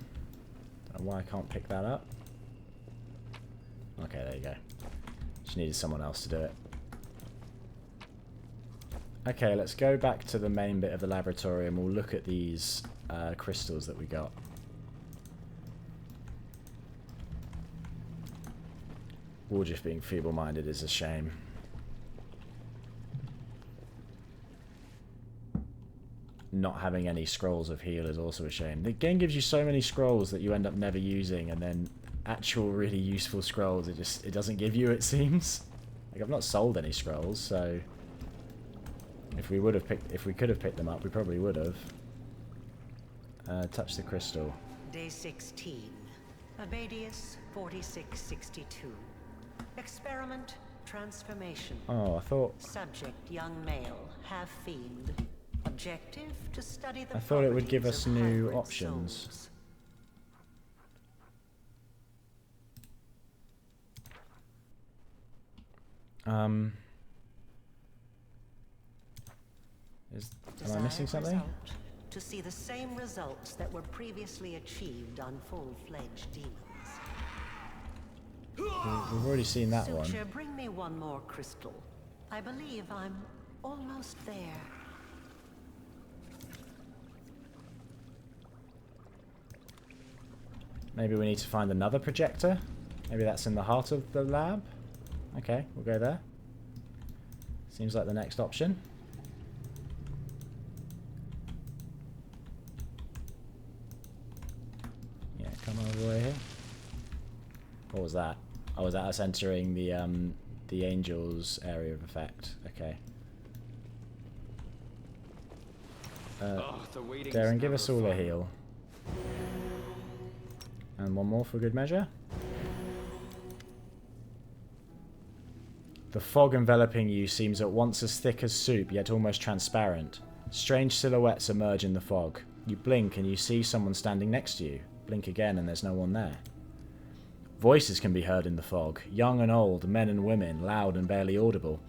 Speaker 1: Don't know why I can't pick that up. Okay, there you go. Just needed someone else to do it. Okay, let's go back to the main bit of the laboratory and we'll look at these crystals that we got. Waldriff being feeble-minded is a shame. Not having any scrolls of heal is also a shame. The game gives you so many scrolls that you end up never using, and then actual really useful scrolls it doesn't give you, it seems. Like, I've not sold any scrolls, so if we could have picked them up, we probably would have. Touch the crystal.
Speaker 4: Day 16. Abadius 4662. Experiment Transformation.
Speaker 1: Oh, I thought...
Speaker 4: Subject young male, half fiend. Objective to study the
Speaker 1: I thought it would give
Speaker 4: properties
Speaker 1: us
Speaker 4: of
Speaker 1: new
Speaker 4: hybrid
Speaker 1: options.
Speaker 4: souls.
Speaker 1: Am I missing
Speaker 4: Desired
Speaker 1: something?
Speaker 4: result, to see the same results that were previously achieved on full-fledged demons.
Speaker 1: We've already seen that one.
Speaker 4: Suture, bring me one more crystal. I believe I'm almost there.
Speaker 1: Maybe we need to find another projector? Maybe that's in the heart of the lab? Okay, we'll go there. Seems like the next option. Yeah, come over here. What was that? Oh, was that us entering the Angel's area of effect? Okay. Darren, give us all a heal. And one more for good measure. The fog enveloping you seems at once as thick as soup, yet almost transparent. Strange silhouettes emerge in the fog. You blink and you see someone standing next to you. Blink again and there's no one there. Voices can be heard in the fog, young and old, men and women, loud and barely audible.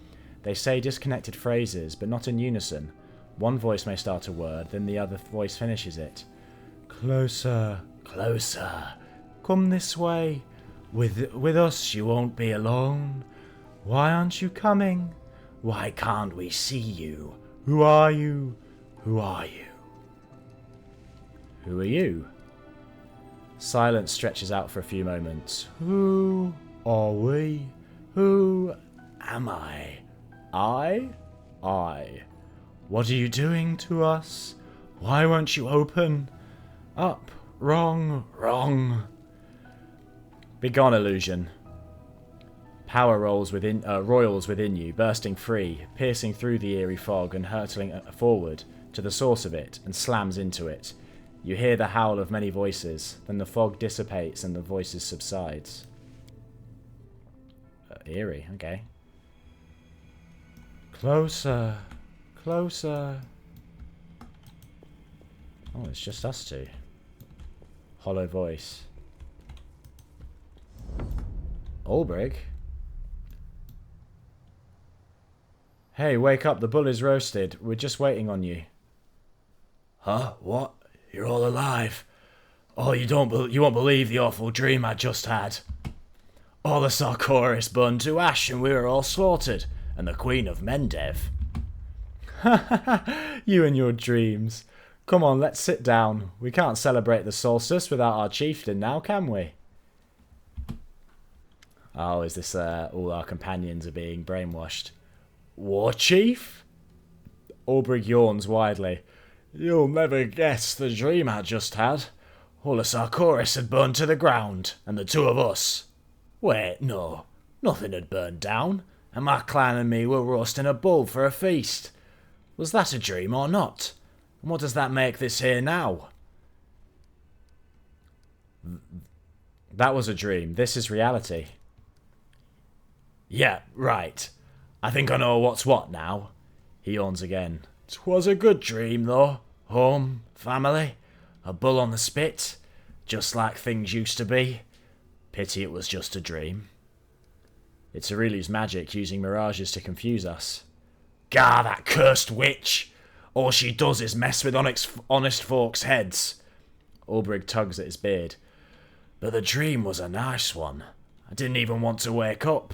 Speaker 1: They say disconnected phrases, but not in unison. One voice may start a word, then the other voice finishes it. Closer, closer. Come this way. With us you won't be alone. Why aren't you coming? Why can't we see you? Who are you? Who are you? Who are you? Silence stretches out for a few moments. Who are we? Who am I? I? What are you doing to us? Why won't you open? Up. Wrong. Wrong. Begone, illusion. Power roils within you, bursting free, piercing through the eerie fog and hurtling forward to the source of it, and slams into it. You hear the howl of many voices, then the fog dissipates and the voices subsides. Eerie, okay. Closer, closer. Oh, it's just us two. Hollow voice. Ulbrich? Hey, wake up, the bull is roasted. We're just waiting on you. Huh? What? You're all alive. Oh, you won't believe the awful dream I just had. All the Sarkoris burned to ash and we were all slaughtered, and the Queen of Mendev. You and your dreams. Come on, let's sit down. We can't celebrate the solstice without our chieftain now, can we? Oh, is this all our companions are being brainwashed? War Chief? Ulbrich yawns widely. You'll never guess the dream I just had. All the Sarkoris had burned to the ground, and the two of us. Wait, no. Nothing had burned down, and my clan and me were roasting a bull for a feast. Was that a dream or not? And what does that make this here now? That was a dream. This is reality. Yeah, right. I think I know what's what now. He yawns again. 'Twas a good dream, though. Home, family, a bull on the spit. Just like things used to be. Pity it was just a dream. It's Areelu's magic using mirages to confuse us. Gah, that cursed witch! All she does is mess with honest folks' heads. Ulbrich tugs at his beard. But the dream was a nice one. I didn't even want to wake up.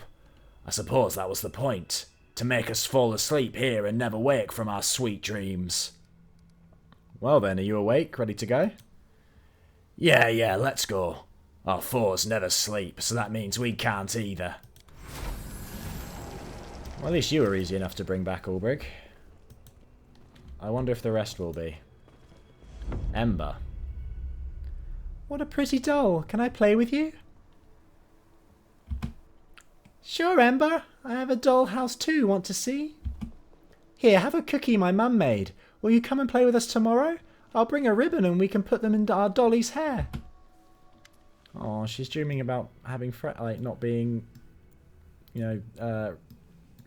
Speaker 1: I suppose that was the point. To make us fall asleep here and never wake from our sweet dreams. Well then, are you awake, ready to go? Yeah, let's go. Our foes never sleep, so that means we can't either. Well, at least you were easy enough to bring back, Ulbrich. I wonder if the rest will be. Ember. What a pretty doll. Can I play with you? Sure, Ember. I have a dollhouse too. Want to see? Here, have a cookie my mum made. Will you come and play with us tomorrow? I'll bring a ribbon and we can put them in our dolly's hair. Oh, she's dreaming about having not being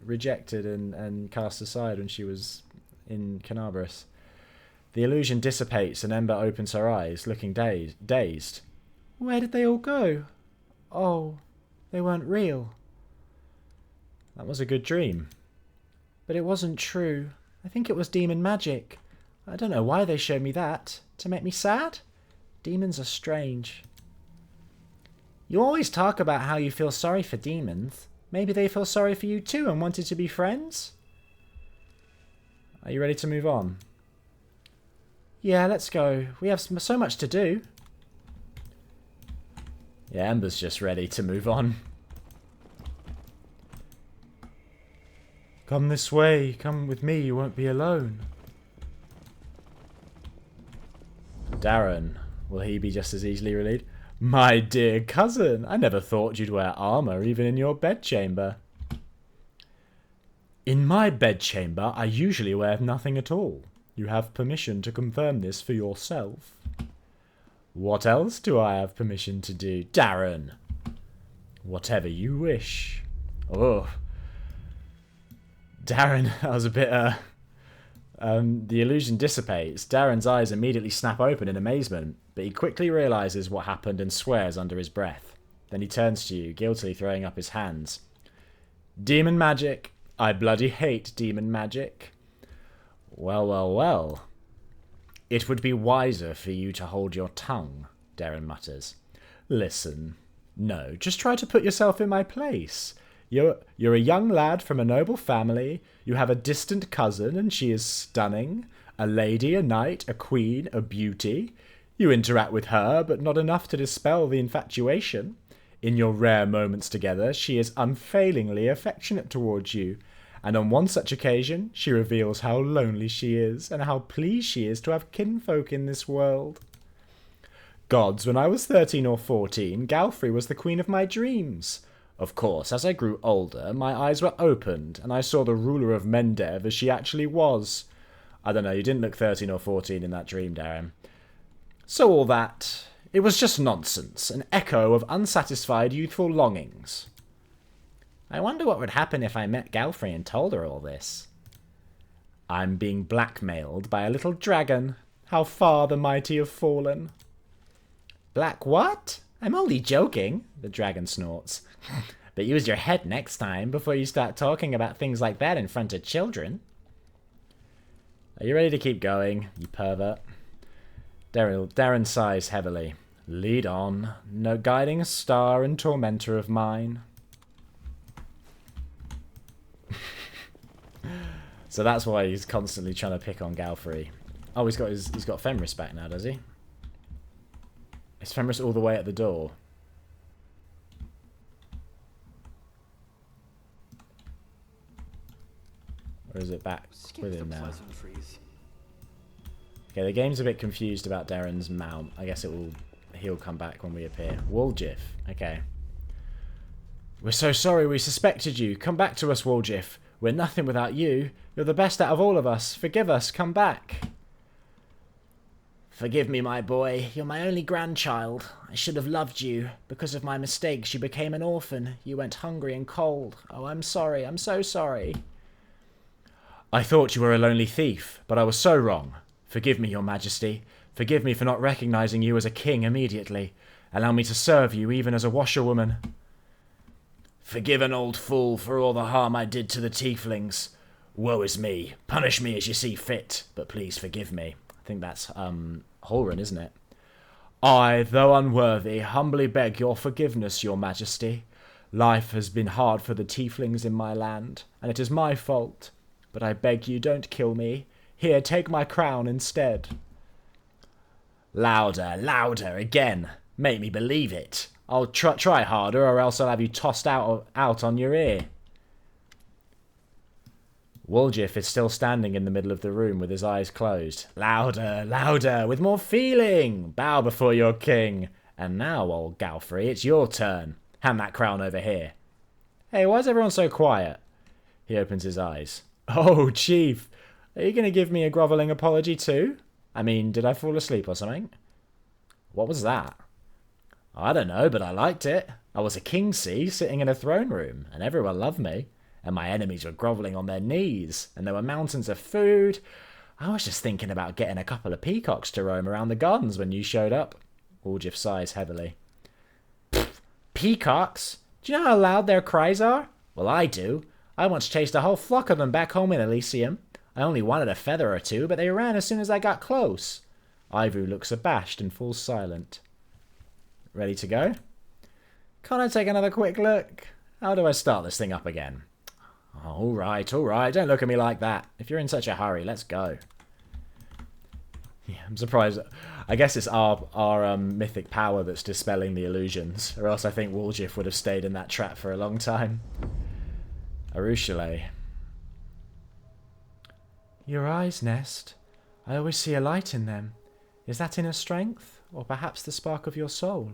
Speaker 1: rejected and cast aside when she was in Canabras. The illusion dissipates and Ember opens her eyes, looking dazed. Where did they all go? Oh, they weren't real. That was a good dream. But it wasn't true. I think it was demon magic. I don't know why they showed me that. To make me sad? Demons are strange. You always talk about how you feel sorry for demons. Maybe they feel sorry for you too and wanted to be friends? Are you ready to move on? Yeah, let's go. We have so much to do. Yeah, Ember's just ready to move on. Come this way. Come with me. You won't be alone. Darren. Will he be just as easily relieved? My dear cousin, I never thought you'd wear armour even in your bedchamber. In my bedchamber, I usually wear nothing at all. You have permission to confirm this for yourself. What else do I have permission to do? Darren! Whatever you wish. Oh. Darren, that was a bit, the illusion dissipates. Darren's eyes immediately snap open in amazement, but he quickly realises what happened and swears under his breath. Then he turns to you, guiltily throwing up his hands. Demon magic. I bloody hate demon magic. Well, well, well. It would be wiser for you to hold your tongue, Darren mutters. Listen. No, just try to put yourself in my place. You're a young lad from a noble family. You have a distant cousin, and she is stunning. A lady, a knight, a queen, a beauty. You interact with her, but not enough to dispel the infatuation. In your rare moments together, she is unfailingly affectionate towards you. And on one such occasion, she reveals how lonely she is, and how pleased she is to have kinfolk in this world. Gods, when I was 13 or 14, Galfrey was the queen of my dreams. Of course, as I grew older, my eyes were opened, and I saw the ruler of Mendev as she actually was. I don't know, you didn't look 13 or 14 in that dream, Darren. So all that, it was just nonsense, an echo of unsatisfied youthful longings. I wonder what would happen if I met Galfrey and told her all this. I'm being blackmailed by a little dragon. How far the mighty have fallen. Black what? I'm only joking, the dragon snorts. But use your head next time before you start talking about things like that in front of children. Are you ready to keep going, you pervert? Darren sighs heavily. Lead on, no guiding star and tormentor of mine. So that's why he's constantly trying to pick on Galfrey. Oh, he's got Fenris back now, does he? Is Fenris all the way at the door? Or is it back with him now? Okay, the game's a bit confused about Darren's mount. I guess he'll come back when we appear. Woljif. Okay. We're so sorry we suspected you. Come back to us, Woljif. We're nothing without you. You're the best out of all of us. Forgive us. Come back. Forgive me, my boy. You're my only grandchild. I should have loved you. Because of my mistakes, you became an orphan. You went hungry and cold. Oh, I'm sorry. I'm so sorry. I thought you were a lonely thief, but I was so wrong. Forgive me, your majesty. Forgive me for not recognizing you as a king immediately. Allow me to serve you even as a washerwoman. Forgive an old fool for all the harm I did to the tieflings. Woe is me. Punish me as you see fit, but please forgive me. I think that's, Holren, isn't it? I, though unworthy, humbly beg your forgiveness, your majesty. Life has been hard for the tieflings in my land, and it is my fault. But I beg you, don't kill me. Here, take my crown instead. Louder, louder, again. Make me believe it. I'll try harder, or else I'll have you tossed out on your ear. Woljif is still standing in the middle of the room with his eyes closed. Louder, louder, with more feeling. Bow before your king. And now, old Galfrey, it's your turn. Hand that crown over here. Hey, why is everyone so quiet? He opens his eyes. Oh, Chief, are you going to give me a grovelling apology too? I mean, did I fall asleep or something? What was that? I don't know, but I liked it. I was a king, see, sitting in a throne room, and everyone loved me. And my enemies were grovelling on their knees, and there were mountains of food. I was just thinking about getting a couple of peacocks to roam around the gardens when you showed up. Woljif sighs heavily. Pfft, peacocks? Do you know how loud their cries are? Well, I do. I once chased a whole flock of them back home in Elysium. I only wanted a feather or two, but they ran as soon as I got close. Ivu looks abashed and falls silent. Ready to go? Can't I take another quick look? How do I start this thing up again? All right. Don't look at me like that. If you're in such a hurry, let's go. Yeah, I'm surprised. I guess it's our mythic power that's dispelling the illusions, or else I think Woljif would have stayed in that trap for a long time. Arushale. Your eyes, Nest. I always see a light in them. Is that inner strength, or perhaps the spark of your soul?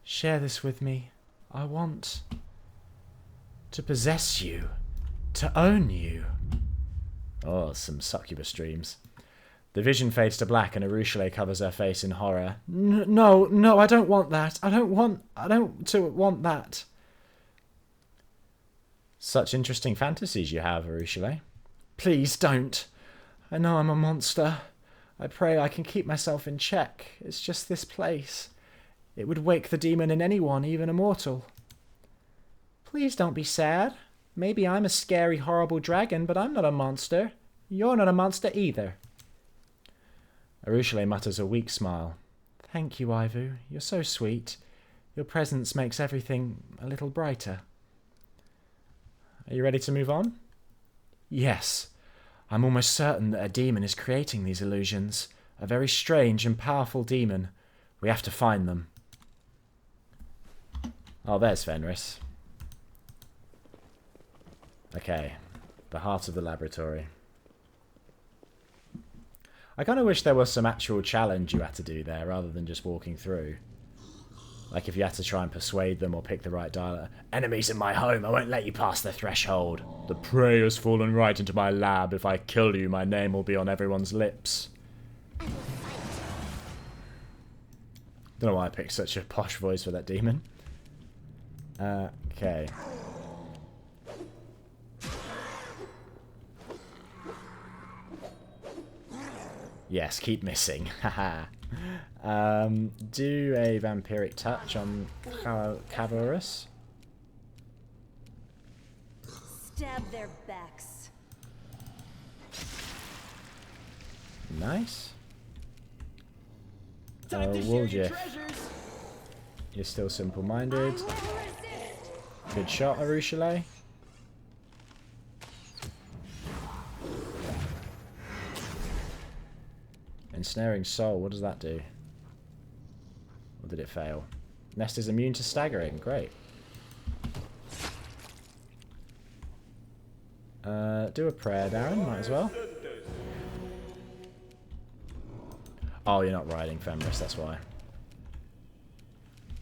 Speaker 1: Share this with me. I want to possess you, to own you. Oh, some succubus dreams. The vision fades to black and Arushale covers her face in horror. No, I don't want that. I don't want that. Such interesting fantasies you have, Arushale. Please don't. I know I'm a monster. I pray I can keep myself in check. It's just this place. It would wake the demon in anyone, even a mortal. Please don't be sad. Maybe I'm a scary, horrible dragon, but I'm not a monster. You're not a monster either. Arushale mutters a weak smile. Thank you, Ivu. You're so sweet. Your presence makes everything a little brighter. Are you ready to move on? Yes. I'm almost certain that a demon is creating these illusions. A very strange and powerful demon. We have to find them. Oh, there's Fenris. Okay. The heart of the laboratory. I kind of wish there was some actual challenge you had to do there, rather than just walking through. Like if you had to try and persuade them or pick the right dialogue. Enemies in my home, I won't let you pass the threshold. The prey has fallen right into my lab. If I kill you, my name will be on everyone's lips. Don't know why I picked such a posh voice for that demon. Okay. Yes, keep missing. Haha. Do a vampiric touch on Cavalrus.
Speaker 8: Stab their backs.
Speaker 1: Nice. Woljif. You're still simple-minded. Good shot, Arushale. Ensnaring Soul, what does that do? Or did it fail? Nest is immune to staggering, great. Do a prayer, Darren, might as well. Oh, you're not riding Fenris, that's why.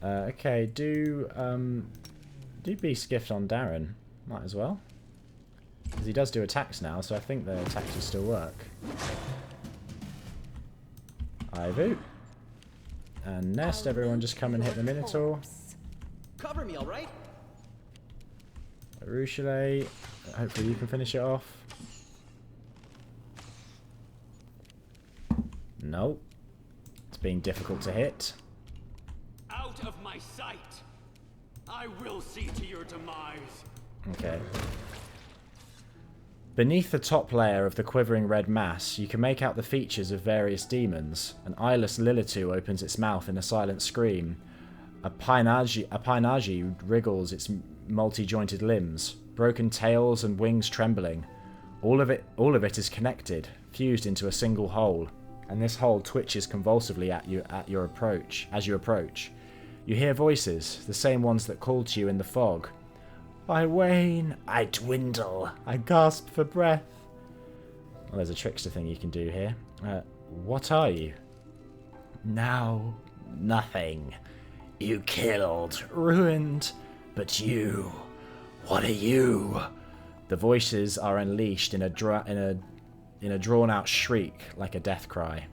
Speaker 1: Okay, do Beast Gift on Darren, might as well. Because he does do attacks now, so I think the attacks will still work. Ivu. And Nest, everyone just come and hit the Minotaur.
Speaker 9: Cover me, alright?
Speaker 1: Arushale, hopefully you can finish it off. Nope. It's being difficult to hit.
Speaker 10: Out of my sight! I will see to your demise.
Speaker 1: Okay. Beneath the top layer of the quivering red mass, you can make out the features of various demons. An eyeless Lilitu opens its mouth in a silent scream. A Painagi wriggles its multi-jointed limbs, broken tails and wings trembling. All of it is connected, fused into a single whole, and this whole twitches convulsively as you approach. You hear voices, the same ones that called to you in the fog. I wane, I dwindle, I gasp for breath. Well, there's a trickster thing you can do here. What are you? Now, nothing. You killed, ruined, but you, what are you? The voices are unleashed in a drawn-out shriek like a death cry.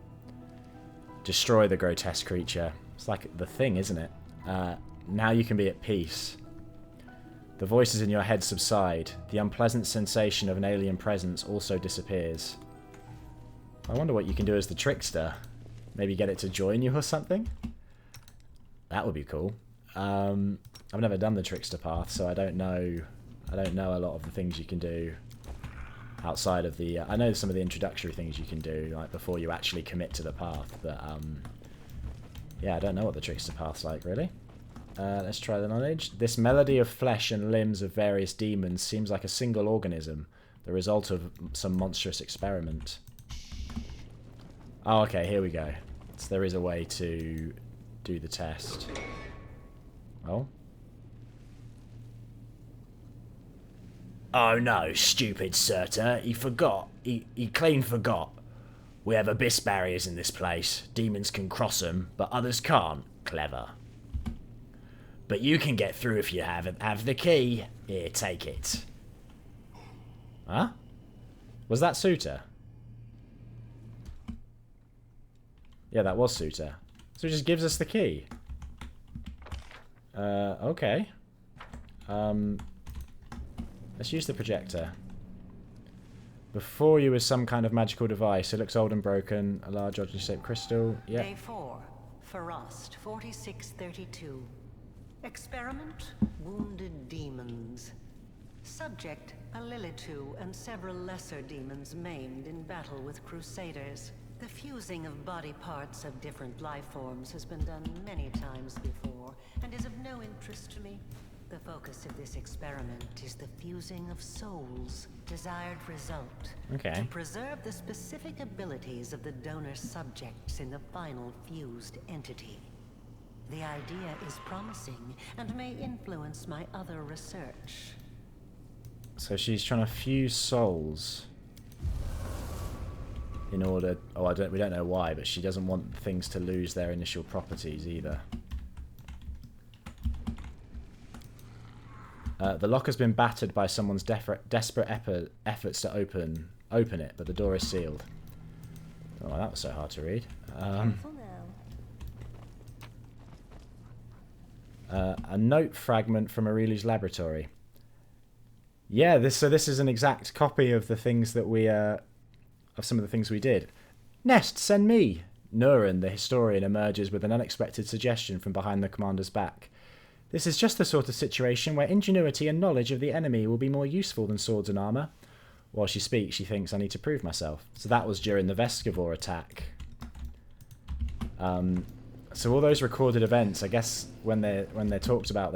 Speaker 1: Destroy the grotesque creature. It's like the thing, isn't it? Now you can be at peace. The voices in your head subside. The unpleasant sensation of an alien presence also disappears. I wonder what you can do as the trickster. Maybe get it to join you or something? That would be cool. I've never done the trickster path, so I don't know a lot of the things you can do outside of the... I know some of the introductory things you can do, like before you actually commit to the path, but yeah, I don't know what the trickster path's like, really. Let's try the knowledge. This melody of flesh and limbs of various demons seems like a single organism, the result of some monstrous experiment. Oh, okay, here we go. So there is a way to do the test. Oh. Oh no, stupid Surtur. He forgot. He clean forgot. We have abyss barriers in this place. Demons can cross them, but others can't. Clever. But you can get through if you have the key. Here, take it. Huh? Was that Surtur? Yeah, that was Surtur. So he just gives us the key. Okay. Let's use the projector. Before you is some kind of magical device. It looks old and broken. A large oddly shaped crystal. Yeah.
Speaker 4: Day 4. Frost 4632. Experiment, wounded demons. Subject, a Lilitu and several lesser demons maimed in battle with crusaders. The fusing of body parts of different life forms has been done many times before, and is of no interest to me. The focus of this experiment is the fusing of souls. Desired result.
Speaker 1: Okay.
Speaker 4: To preserve the specific abilities of the donor subjects in the final fused entity. The idea is promising, and may influence my other research.
Speaker 1: So she's trying to fuse souls. In order... Oh, we don't know why, but she doesn't want things to lose their initial properties either. The lock has been battered by someone's desperate efforts to open it, but the door is sealed. Oh, that was so hard to read. A note fragment from Areelu's laboratory. Yeah, this is an exact copy of the things that we of some of the things we did. Nest, send me. Nuren, the historian, emerges with an unexpected suggestion from behind the commander's back. This is just the sort of situation where ingenuity and knowledge of the enemy will be more useful than swords and armour. While she speaks, she thinks, I need to prove myself. So that was during the Vescivore attack. So all those recorded events, I guess, when they're talked about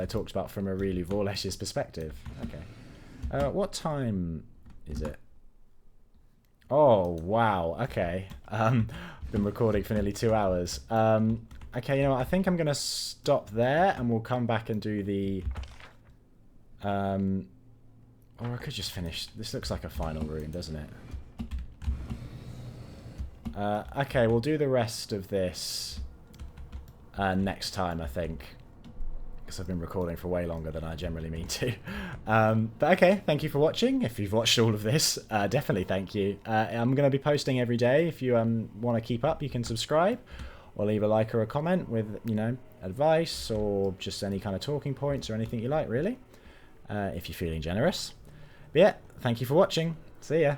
Speaker 1: from Areelu Vorlesh's perspective. Okay. What time is it? Oh, wow. Okay. I've been recording for nearly 2 hours. Okay, you know what? I think I'm going to stop there, and we'll come back and do the... Or I could just finish... This looks like a final room, doesn't it? Okay, we'll do the rest of this next time, I think. Because I've been recording for way longer than I generally mean to. But okay, thank you for watching. If you've watched all of this, definitely thank you. I'm going to be posting every day. If you want to keep up, you can subscribe. Or leave a like or a comment with, you know, advice or just any kind of talking points or anything you like, really. If you're feeling generous. But yeah, thank you for watching. See ya.